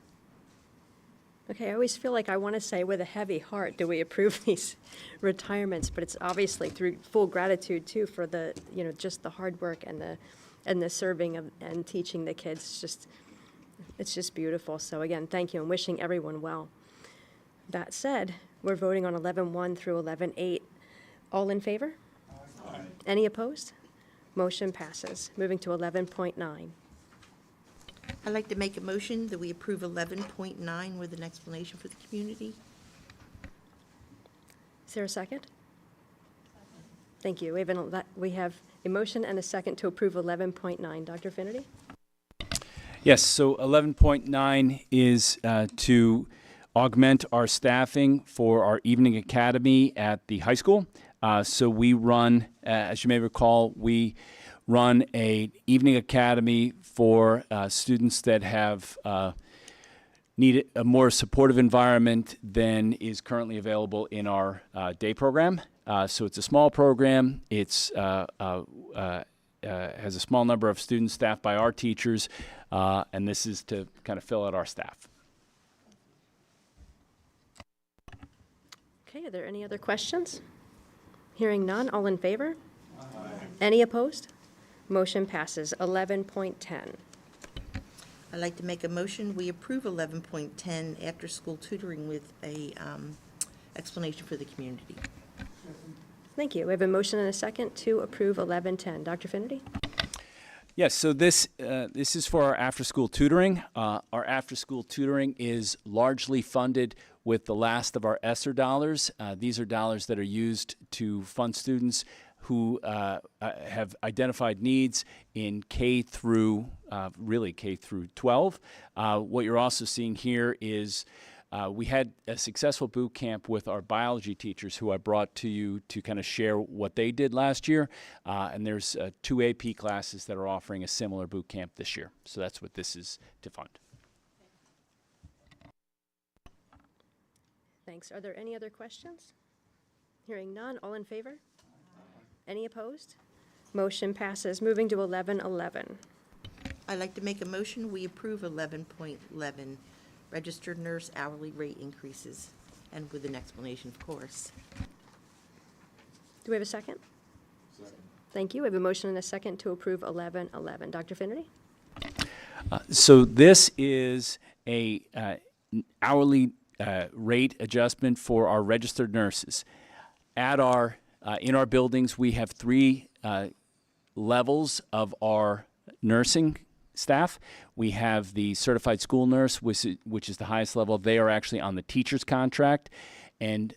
Okay, I always feel like I want to say with a heavy heart, do we approve these retirements? But it's obviously through full gratitude too for the, just the hard work and the serving and teaching the kids. It's just beautiful. So again, thank you, and wishing everyone well. That said, we're voting on 11.1 through 11.8. All in favor? Aye. Any opposed? Motion passes. Moving to 11.9. I'd like to make a motion that we approve 11.9 with an explanation for the community. Is there a second? Thank you. We have a motion and a second to approve 11.9. Dr. Finnerty? Yes, so 11.9 is to augment our staffing for our evening academy at the high school. So we run, as you may recall, we run an evening academy for students that have need a more supportive environment than is currently available in our day program. So it's a small program. It's has a small number of students staffed by our teachers, and this is to kind of fill out our staff. Okay, are there any other questions? Hearing none, all in favor? Aye. Any opposed? Motion passes. 11.10. I'd like to make a motion, we approve 11.10 after-school tutoring with a explanation for the community. Thank you. We have a motion and a second to approve 1110. Dr. Finnerty? Yes, so this is for our after-school tutoring. Our after-school tutoring is largely funded with the last of our ESSER dollars. These are dollars that are used to fund students who have identified needs in K through, really K through 12. What you're also seeing here is we had a successful boot camp with our biology teachers who I brought to you to kind of share what they did last year. And there's 2 AP classes that are offering a similar boot camp this year. So that's what this is to fund. Thanks. Are there any other questions? Hearing none, all in favor? Any opposed? Motion passes. Moving to 1111. I'd like to make a motion, we approve 11.11, registered nurse hourly rate increases, and with an explanation, of course. Do we have a second? Second. Thank you. We have a motion and a second to approve 1111. Dr. Finnerty? So this is a hourly rate adjustment for our registered nurses. At our in our buildings, we have 3 levels of our nursing staff. We have the certified school nurse, which is the highest level. They are actually on the teacher's contract, and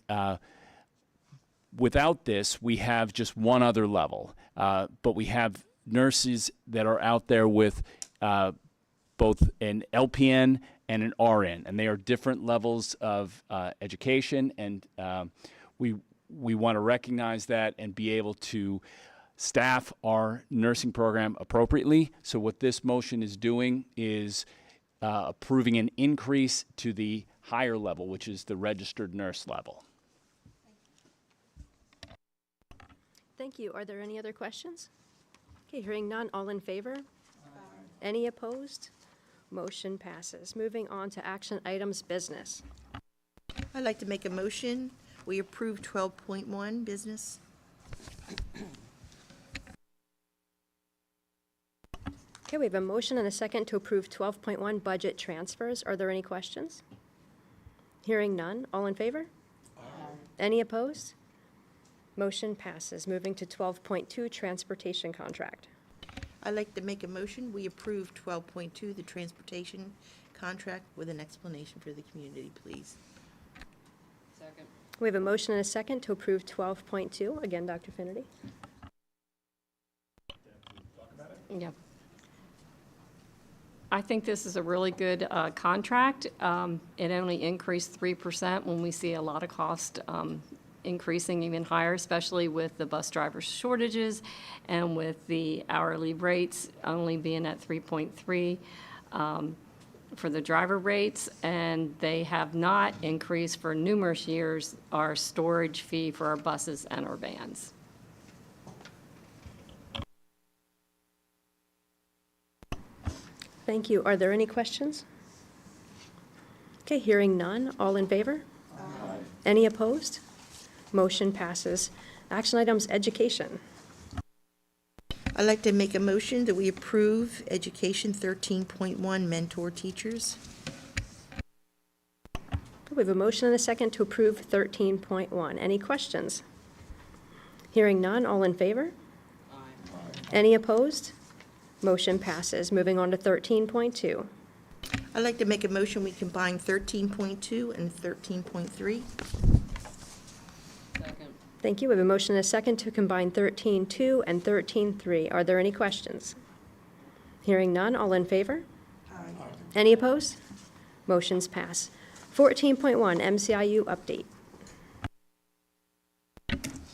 without this, we have just one other level. But we have nurses that are out there with both an LPN and an RN, and they are different levels of education, and we want to recognize that and be able to staff our nursing program appropriately. So what this motion is doing is approving an increase to the higher level, which is the registered nurse level. Thank you. Are there any other questions? Okay, hearing none, all in favor? Any opposed? Motion passes. Moving on to action items business. I'd like to make a motion, we approve 12.1 business. Okay, we have a motion and a second to approve 12.1 budget transfers. Are there any questions? Hearing none, all in favor? Any opposed? Motion passes. Moving to 12.2 transportation contract. I'd like to make a motion, we approve 12.2, the transportation contract, with an explanation for the community, please. Second. We have a motion and a second to approve 12.2. Again, Dr. Finnerty. Yeah. I think this is a really good contract. It only increased 3% when we see a lot of cost increasing even higher, especially with the bus driver shortages and with the hourly rates only being at 3.3 for the driver rates. And they have not increased for numerous years our storage fee for our buses and our vans. Thank you. Are there any questions? Okay, hearing none. All in favor? Any opposed? Motion passes. Action items, education. I'd like to make a motion that we approve Education 13.1 mentor teachers. We have a motion and a second to approve 13.1. Any questions? Hearing none. All in favor? Any opposed? Motion passes. Moving on to 13.2. I'd like to make a motion, we combine 13.2 and 13.3. Second. Thank you. We have a motion and a second to combine 13.2 and 13.3. Are there any questions? Hearing none. All in favor? Any opposed? Motions pass. 14.1, MCIU update.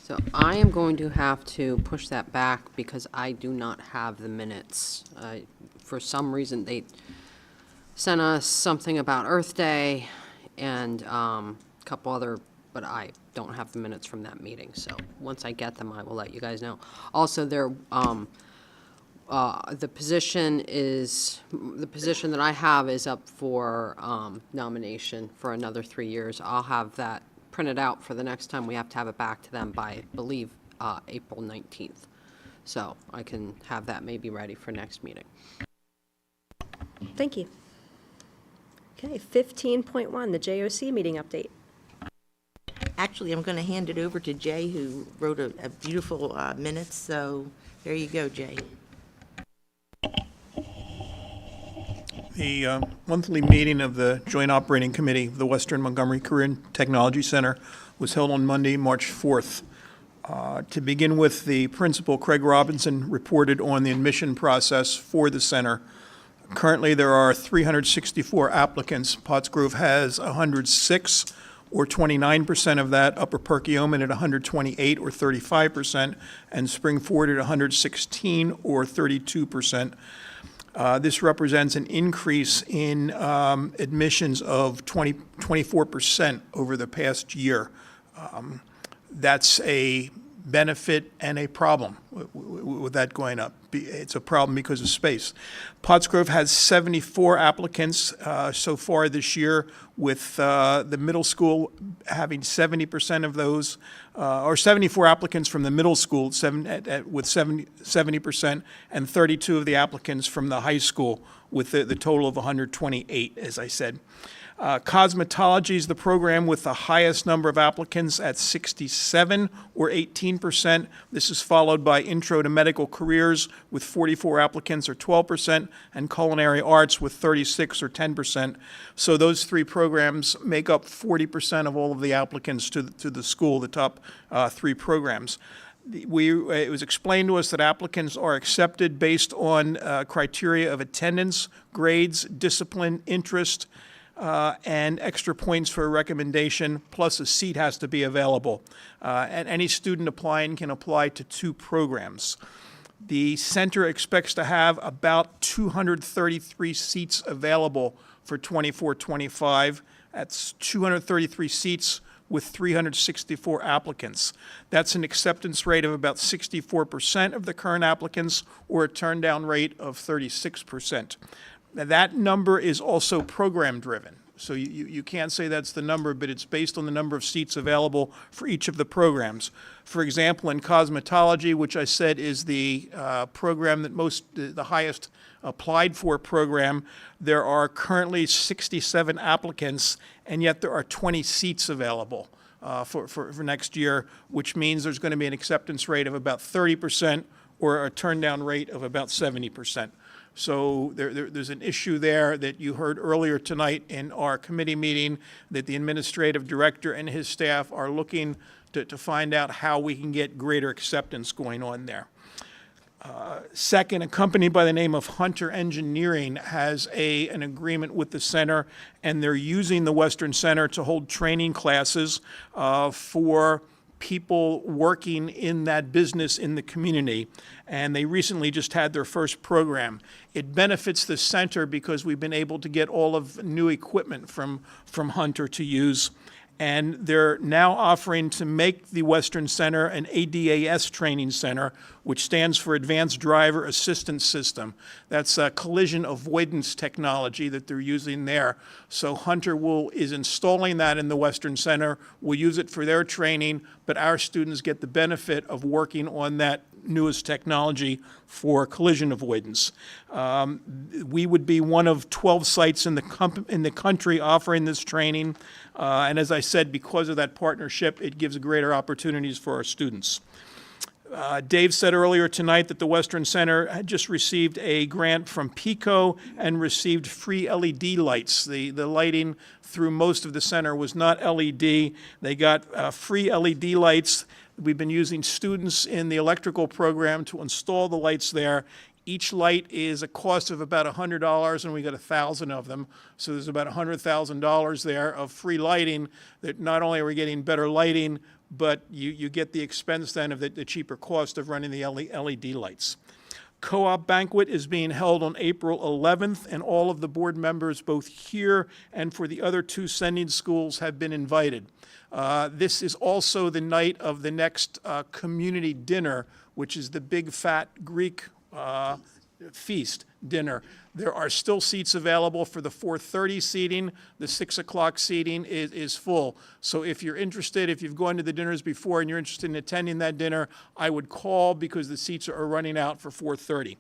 So I am going to have to push that back because I do not have the minutes. For some reason, they sent us something about Earth Day and a couple other, but I don't have the minutes from that meeting. So once I get them, I will let you guys know. Also, the position that I have is up for nomination for another 3 years. I'll have that printed out for the next time we have to have it back to them by, I believe, April 19th. So I can have that maybe ready for next meeting. Thank you. Okay, 15.1, the JOC meeting update. Actually, I'm going to hand it over to Jay, who wrote a beautiful minutes, so there you go, Jay. The monthly meeting of the Joint Operating Committee of the Western Montgomery Career and Technology Center was held on Monday, March 4th. To begin with, the principal, Craig Robinson, reported on the admission process for the center. Currently, there are 364 applicants. Pottsgrove has 106, or 29% of that, Upper Perkiomen at 128, or 35%, and Springford at 116, or 32%. This represents an increase in admissions of 24% over the past year. That's a benefit and a problem with that going up. It's a problem because of space. Pottsgrove has 74 applicants so far this year, with the middle school having 70% of those, or 74 applicants from the middle school with 70%, and 32 of the applicants from the high school with the total of 128, as I said. Cosmetology is the program with the highest number of applicants at 67, or 18%. This is followed by Intro to Medical Careers with 44 applicants, or 12%, and Culinary Arts with 36, or 10%. So those three programs make up 40% of all of the applicants to the school, the top three programs. It was explained to us that applicants are accepted based on criteria of attendance, grades, discipline, interest, and extra points for a recommendation, plus a seat has to be available. And any student applying can apply to 2 programs. The center expects to have about 233 seats available for 24-25. That's 233 seats with 364 applicants. That's an acceptance rate of about 64% of the current applicants, or a turn-down rate of 36%. Now, that number is also program-driven. So you can't say that's the number, but it's based on the number of seats available for each of the programs. For example, in cosmetology, which I said is the program that the highest applied for program, there are currently 67 applicants, and yet there are 20 seats available for next year, which means there's going to be an acceptance rate of about 30%, or a turn-down rate of about 70%. So there's an issue there that you heard earlier tonight in our committee meeting, that the administrative director and his staff are looking to find out how we can get greater acceptance going on there. Second, a company by the name of Hunter Engineering has an agreement with the center, and they're using the Western Center to hold training classes for people working in that business in the community, and they recently just had their first program. It benefits the center because we've been able to get all of new equipment from Hunter to use, and they're now offering to make the Western Center an ADAS training center, which stands for Advanced Driver Assistance System. That's a collision avoidance technology that they're using there. So Hunter is installing that in the Western Center. We'll use it for their training, but our students get the benefit of working on that newest technology for collision avoidance. We would be one of 12 sites in the country offering this training. And as I said, because of that partnership, it gives greater opportunities for our students. Dave said earlier tonight that the Western Center had just received a grant from PICO and received free LED lights. The lighting through most of the center was not LED. They got free LED lights. We've been using students in the electrical program to install the lights there. Each light is a cost of about $100, and we got 1,000 of them. So there's about $100,000 there of free lighting, that not only are we getting better lighting, but you get the expense then of the cheaper cost of running the LED lights. Co-op banquet is being held on April 11th, and all of the board members, both here and for the other 2 sending schools, have been invited. This is also the night of the next community dinner, which is the big fat Greek feast dinner. There are still seats available for the 4:30 seating. The 6 o'clock seating is full. So if you're interested, if you've gone to the dinners before and you're interested in attending that dinner, I would call, because the seats are running out for 4:30.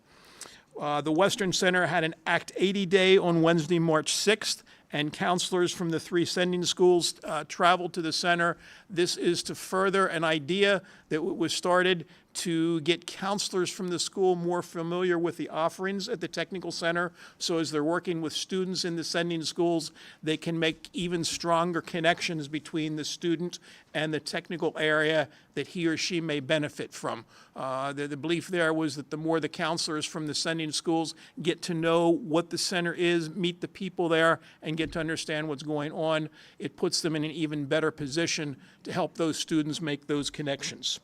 The Western Center had an Act 80 Day on Wednesday, March 6th, and counselors from the 3 sending schools traveled to the center. This is to further an idea that was started to get counselors from the school more familiar with the offerings at the technical center. So as they're working with students in the sending schools, they can make even stronger connections between the student and the technical area that he or she may benefit from. The belief there was that the more the counselors from the sending schools get to know what the center is, meet the people there, and get to understand what's going on, it puts them in an even better position to help those students make those connections.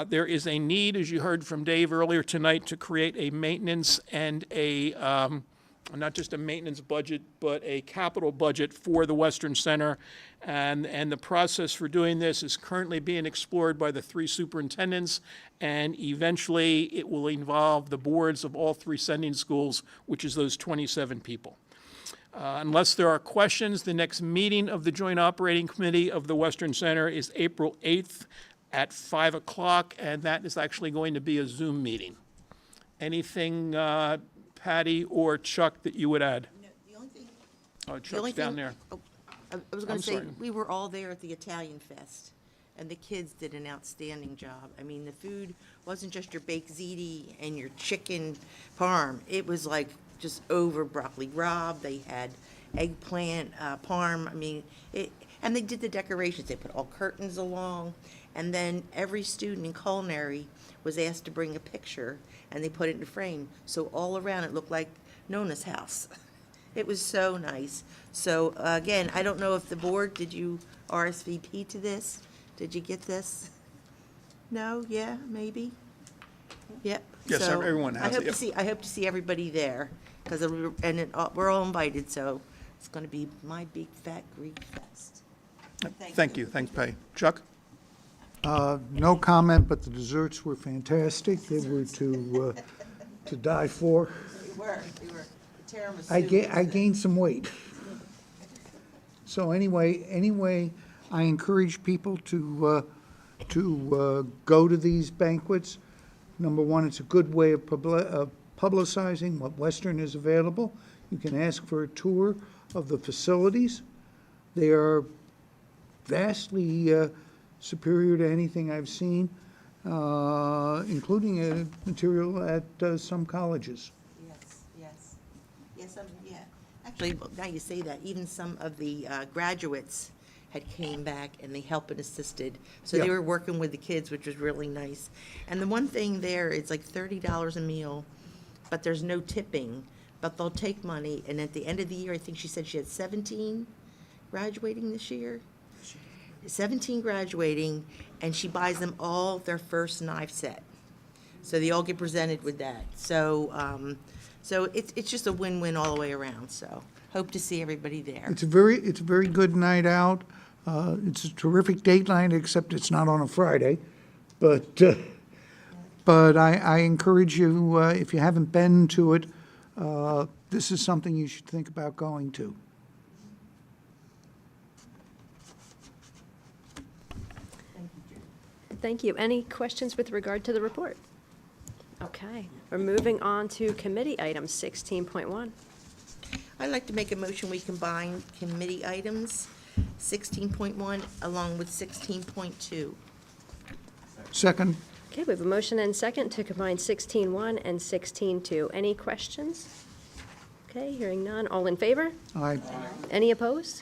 There is a need, as you heard from Dave earlier tonight, to create a maintenance and a, not just a maintenance budget, but a capital budget for the Western Center. And the process for doing this is currently being explored by the 3 superintendents, and eventually it will involve the boards of all 3 sending schools, which is those 27 people. Unless there are questions, the next meeting of the Joint Operating Committee of the Western Center is April 8th at 5 o'clock, and that is actually going to be a Zoom meeting. Anything, Patty or Chuck, that you would add? No, the only thing. Chuck's down there. I was going I'm to say, sorry. we were all there at the Italian Fest, and the kids did an outstanding job. I mean, the food wasn't just your baked ziti and your chicken parm. It was like just over broccoli rabe. They had eggplant parm. I mean, and they did the decorations. They put all curtains along, and then every student in culinary was asked to bring a picture, and they put it in a frame. So all around it looked like Nona's house. It was so nice. So again, I don't know if the board, did you RSVP to this? Did you get this? No? Yeah? Maybe? Yep. Yes, So everyone has it, yep. I hope to see everybody there, because we're all invited, so it's going to be my big fat Greek fest. Thank you. Thanks, Patty. Chuck? No comment, but the desserts were fantastic. They were to die for. They were. The tiramisu. I gained some weight. So anyway, I encourage people to go to these banquets. Number one, it's a good way of publicizing what Western is available. You can ask for a tour of the facilities. They are vastly superior to anything I've seen, including material at some colleges. Yes, yeah. Actually, now you say that, even some of the graduates had came back and they helped and assisted. So they Yeah. were working with the kids, which was really nice. And the one thing there is like $30 a meal, but there's no tipping, but they'll take money. And at the end of the year, I think she said she had 17 graduating this year. 17 graduating, and she buys them all their first knife set. So they all get presented with that. So it's just a win-win all the way around. So hope to see everybody there. It's a very good night out. It's a terrific date night, except it's not on a Friday. But I encourage you, if you haven't been to it, this is something you should think about going to. Thank you. Any questions with regard to the report? Okay, we're moving on to committee items, 16.1. I'd like to make a motion, we combine committee items 16.1 along with 16.2. Second, Okay, we have a motion and second to combine 16.1 and 16.2. Any questions? Okay, hearing none. All in favor? I Any opposed?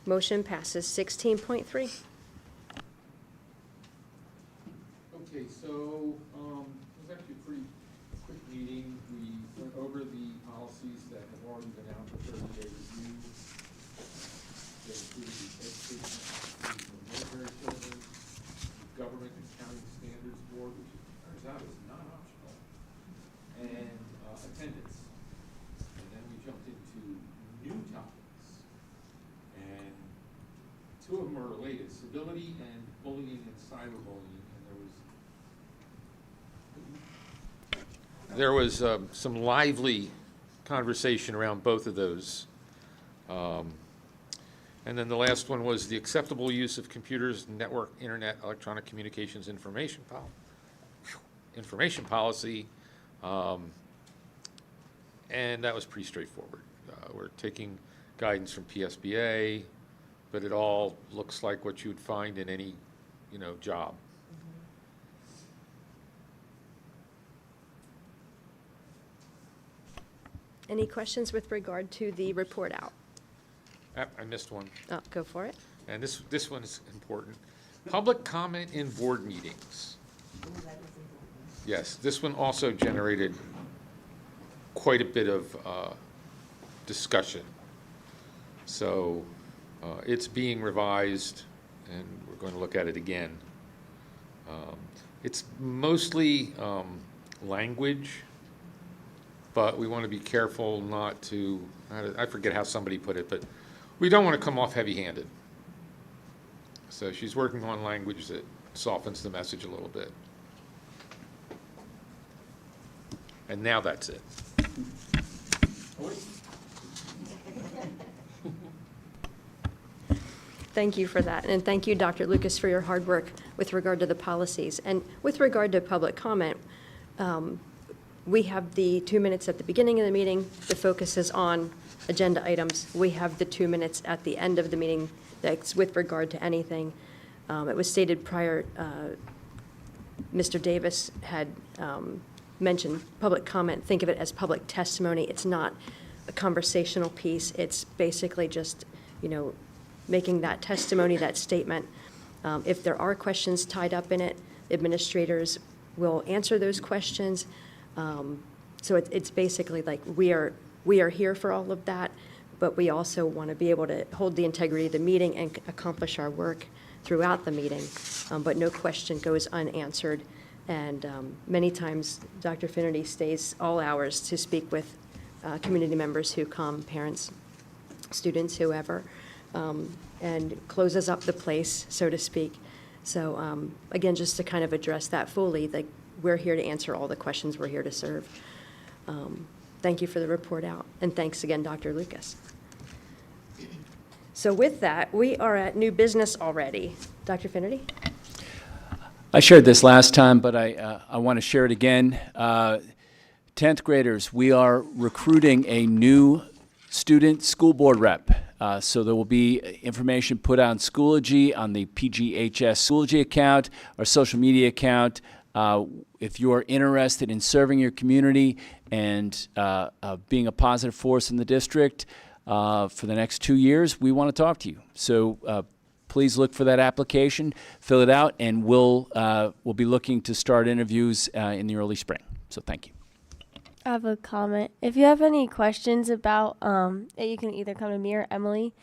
Motion passes. 16.3. Okay, so, it was actually a pretty quick meeting. We went over the policies that have already been out for 30-day review. They included the education of military children, the Government Accounting Standards Board, which it turns out is not optional, and attendance. And then we jumped into new topics. And two of them are related, civility and bullying and cyberbullying. There was some lively conversation around both of those. And then the last one was the acceptable use of computers, network, internet, electronic communications information policy. And that was pretty straightforward. We're taking guidance from PSBA, but it all looks like what you would find in any, job. Any questions with regard to the report out? I missed one, Oh, go for it. and this one is important. Public comment in board meetings. Yes, this one also generated quite a bit of discussion. So it's being revised, and we're going to look at it again. It's mostly language, but we want to be careful not to, I forget how somebody put it, but we don't want to come off heavy-handed. So she's working on language that softens the message a little bit. And now that's it. Thank you for that, and thank you, Dr. Lucas, for your hard work with regard to the policies. And with regard to public comment, we have the 2 minutes at the beginning of the meeting. The focus is on agenda items. We have the 2 minutes at the end of the meeting that's with regard to anything. It was stated prior, Mr. Davis had mentioned public comment. Think of it as public testimony. It's not a conversational piece. It's basically just, making that testimony, that statement. If there are questions tied up in it, administrators will answer those questions. So it's basically like we are here for all of that, but we also want to be able to hold the integrity of the meeting and accomplish our work throughout the meeting. But no question goes unanswered. And many times, Dr. Finnerty stays all hours to speak with community members who come, parents, students, whoever, and closes up the place, so to speak. So again, just to kind of address that fully, like we're here to answer all the questions, we're here to serve. Thank you for the report out, and thanks again, Dr. Lucas. So with that, we are at new business already. Dr. Finnerty? I shared this last time, but I want to share it again. 10th graders, we are recruiting a new student school board rep. So there will be information put on Schoology, on the PGHS Schoology account, our social media account. If you are interested in serving your community and being a positive force in the district for the next 2 years, we want to talk to you. So please look for that application, fill it out, and we'll be looking to start interviews in the early spring. So thank you. I have a comment. If you have any questions about it, you can either come to me or Emily.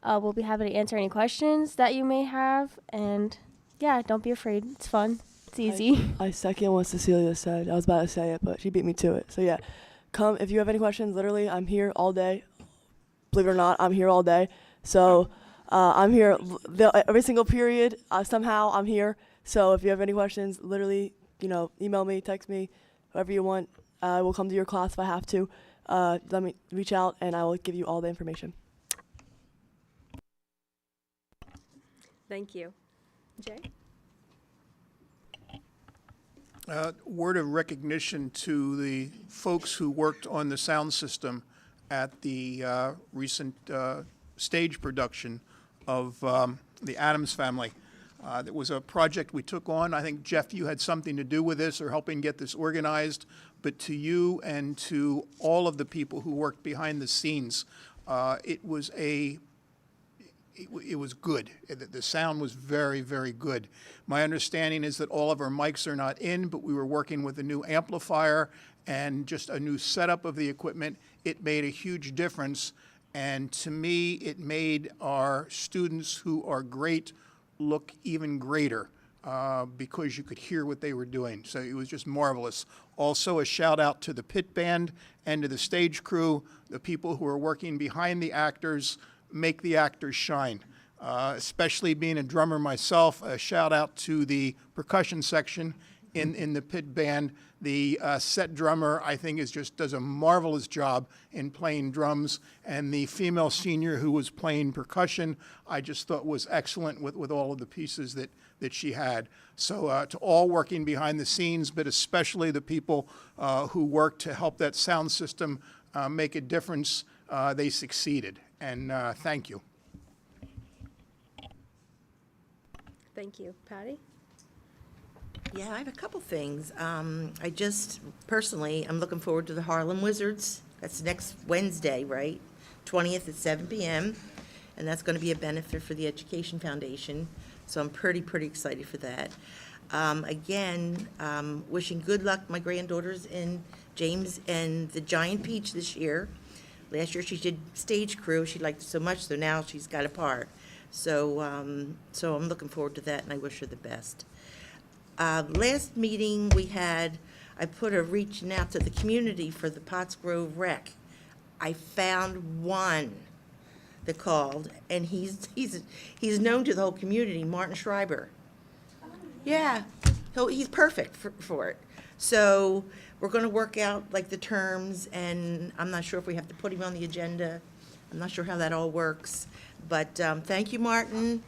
We'll be happy to answer any questions that you may have. And yeah, don't be afraid. It's fun. It's easy. I second what Cecilia said. I was about to say it, but she beat me to it. So yeah, come if you have any questions. Literally, I'm here all day. Believe it or not, I'm here all day. So I'm here every single period. Somehow I'm here. So if you have any questions, literally, email me, text me, whatever you want. I will come to your class if I have to. Let me reach out, and I will give you all the information. Thank you. Jay? Word of recognition to the folks who worked on the sound system at the recent stage production of The Addams Family. It was a project we took on. I think, Jeff, you had something to do with this or helping get this organized. But to you and to all of the people who worked behind the scenes, it was good. The sound was very, very good. My understanding is that all of our mics are not in, but we were working with a new amplifier and just a new setup of the equipment. It made a huge difference. And to me, it made our students who are great look even greater because you could hear what they were doing. So it was just marvelous. Also, a shout out to the pit band and to the stage crew, the people who are working behind the actors, make the actors shine. Especially being a drummer myself, a shout out to the percussion section in the pit band. The set drummer, I think, does a marvelous job in playing drums, and the female senior who was playing percussion, I just thought was excellent with all of the pieces that she had. So to all working behind the scenes, but especially the people who worked to help that sound system make a difference, they succeeded. And thank you. Thank you. Patty? Yeah, I have a couple things. I just, personally, I'm looking forward to the Harlem Wizards. That's next Wednesday, right? 20th at 7 p.m. And that's going to be a benefit for the Education Foundation. So I'm pretty excited for that. Again, wishing good luck my granddaughters in James and the Giant Peach this year. Last year she did stage crew. She liked it so much, so now she's got a part. So I'm looking forward to that, and I wish her the best. Last meeting we had, I put a reaching out to the community for the Pottsgrove rec. I found one that called, and he's known to the whole community, Martin Schreiber. Yeah, he's perfect for it. So we're going to work out like the terms, and I'm not sure if we have to put him on the agenda. I'm not sure how that all works, but thank you, Martin.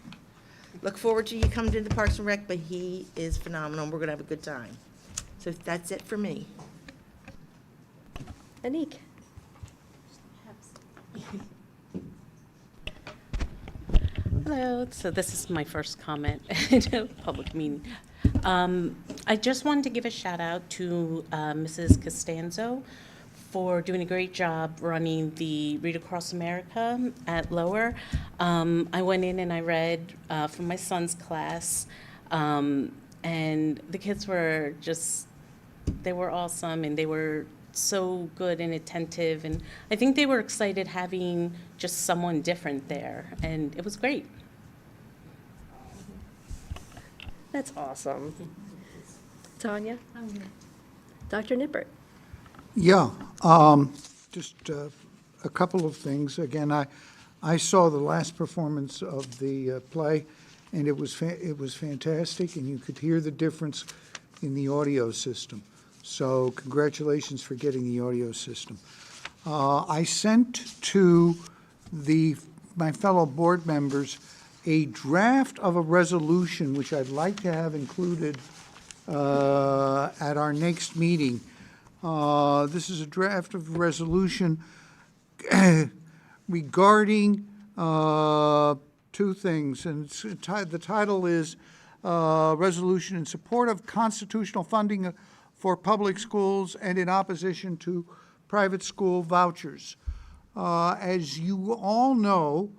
Look forward to you coming to the Parks and Rec, but he is phenomenal, and we're going to have a good time. So that's it for me. Anik? Hello, so this is my first comment in a public meeting. I just wanted to give a shout out to Mrs. Costanzo for doing a great job running the Read Across America at Lower. I went in and I read from my son's class, and the kids were they were awesome, and they were so good and attentive, and I think they were excited having just someone different there, and it was great. That's awesome. Tanya? Dr. Nippert? Yeah, just a couple of things. Again, I saw the last performance of the play, and it was fantastic, and you could hear the difference in the audio system. So congratulations for getting the audio system. I sent to my fellow board members a draft of a resolution, which I'd like to have included at our next meeting. This is a draft of a resolution regarding two things, and the title is Resolution in Support of Constitutional Funding for Public Schools and in Opposition to Private School Vouchers. As you all know,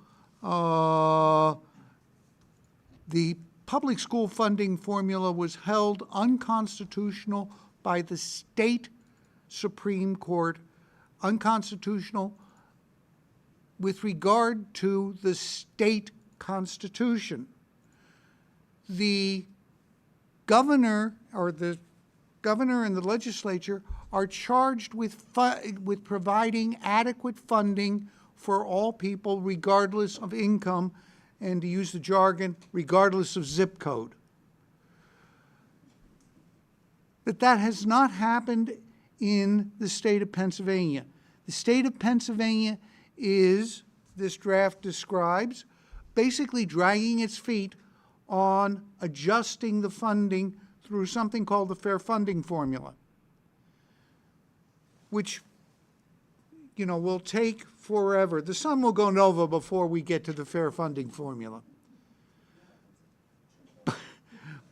the public school funding formula was held unconstitutional by the state Supreme Court, unconstitutional with regard to the state constitution. The governor and the legislature are charged with providing adequate funding for all people regardless of income, and to use the jargon, regardless of zip code. But that has not happened in the state of Pennsylvania. The state of Pennsylvania is, this draft describes, basically dragging its feet on adjusting the funding through something called the fair funding formula, which, will take forever. The sun will go nova before we get to the fair funding formula.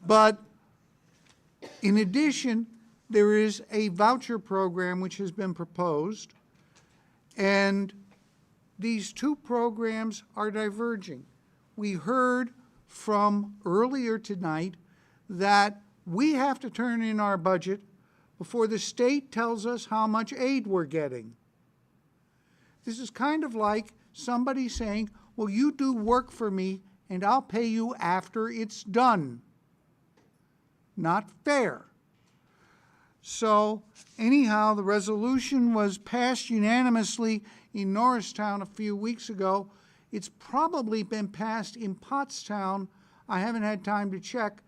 But in addition, there is a voucher program which has been proposed, and these two programs are diverging. We heard from earlier tonight that we have to turn in our budget before the state tells us how much aid we're getting. This is kind of like somebody saying, well, you do work for me and I'll pay you after it's done. Not fair. So anyhow, the resolution was passed unanimously in Norristown a few weeks ago. It's probably been passed in Pottstown. I haven't had time to check,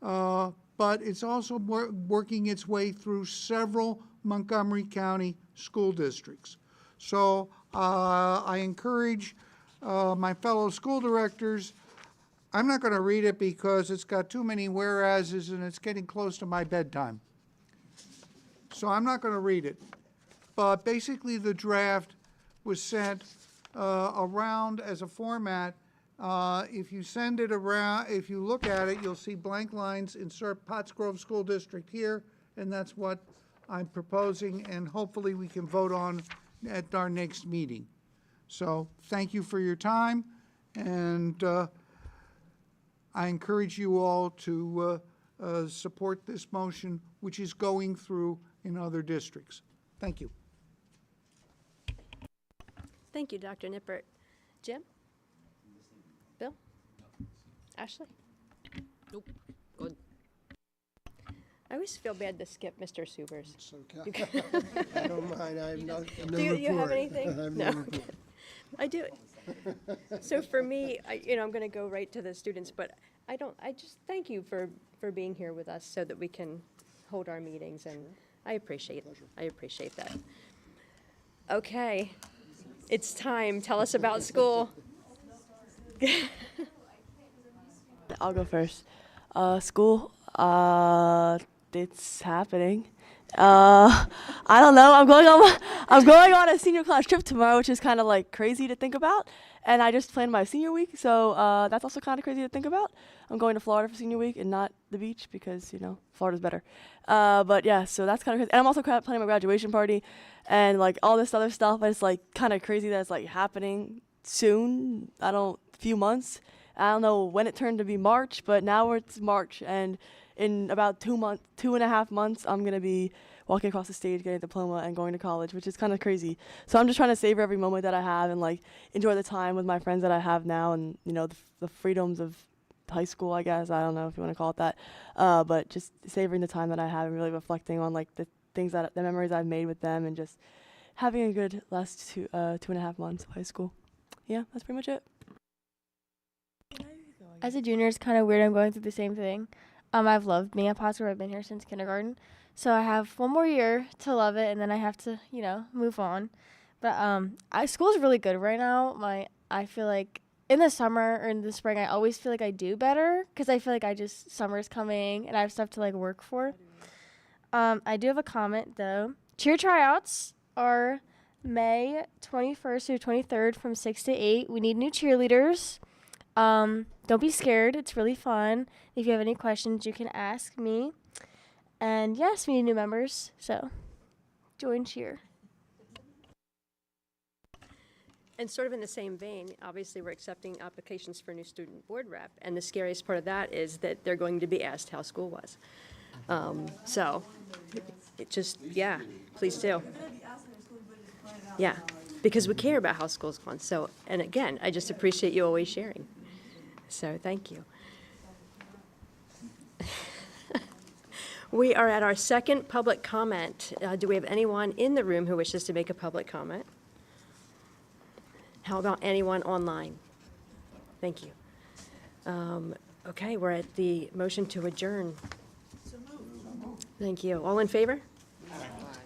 but it's also working its way through several Montgomery County school districts. So I encourage my fellow school directors. I'm not going to read it because it's got too many whereases and it's getting close to my bedtime. So I'm not going to read it. but basically the draft was sent around as a format. If you send it around, if you look at it, you'll see blank lines, insert Pottsgrove School District here, and that's what I'm proposing, and hopefully we can vote on at our next meeting. So thank you for your time, and I encourage you all to support this motion, which is going through in other districts. Thank you. Thank you, Dr. Nippert. Jim? Bill? Ashley? Nope, good. I always feel bad to skip Mr. Subers. It's okay. I don't mind, I'm not, no Do you have report. anything? I have No. no report. I do. So for me, I'm going to go right to the students, but I just thank you for being here with us so that we can hold our meetings, and I appreciate that. Okay, it's time. Tell us about school. I'll go first. School, it's happening. I don't know. I'm going on a senior class trip tomorrow, which is kind of like crazy to think about. And I just planned my senior week, so that's also kind of crazy to think about. I'm going to Florida for senior week and not the beach because, Florida's better. But yeah, so that's kind of crazy. And I'm also planning my graduation party and like all this other stuff. But it's like kind of crazy that it's like happening soon. Few months. I don't know when it turned to be March, but now it's March, and in about 2.5 months, I'm going to be walking across the stage, getting a diploma, and going to college, which is kind of crazy. So I'm just trying to savor every moment that I have and, like, enjoy the time with my friends that I have now and, the freedoms of high school, I guess. I don't know if you want to call it that. But just savoring the time that I have and really reflecting on, like, the memories I've made with them and just having a good last 2.5 months of high school. Yeah, that's pretty much it. As a junior, it's kind of weird. I'm going through the same thing. I've loved being at Pottsgrove. I've been here since kindergarten. So I have one more year to love it, and then I have to, move on. But school's really good right now. I feel like in the summer or in the spring, I always feel like I do better because I feel like summer's coming and I have stuff to, like, work for. I do have a comment, though. Cheer tryouts are May 21st through 23rd from 6 to 8. We need new cheerleaders. Don't be scared. It's really fun. If you have any questions, you can ask me. And yes, we need new members, so join cheer. And sort of in the same vein, obviously, we're accepting applications for new student board rep, and the scariest part of that is that they're going to be asked how school was. So, it just, yeah, please do. Yeah, because we care about how school's gone. So, and again, I just appreciate you always sharing. So, thank you. We are at our second public comment. Do we have anyone in the room who wishes to make a public comment? How about anyone online? Thank you. Okay, we're at the motion to adjourn. Thank you. All in favor?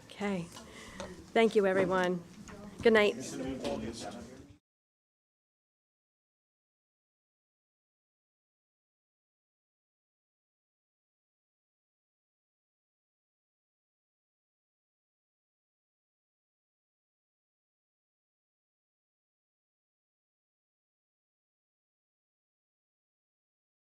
Okay. Thank you, everyone. Good night.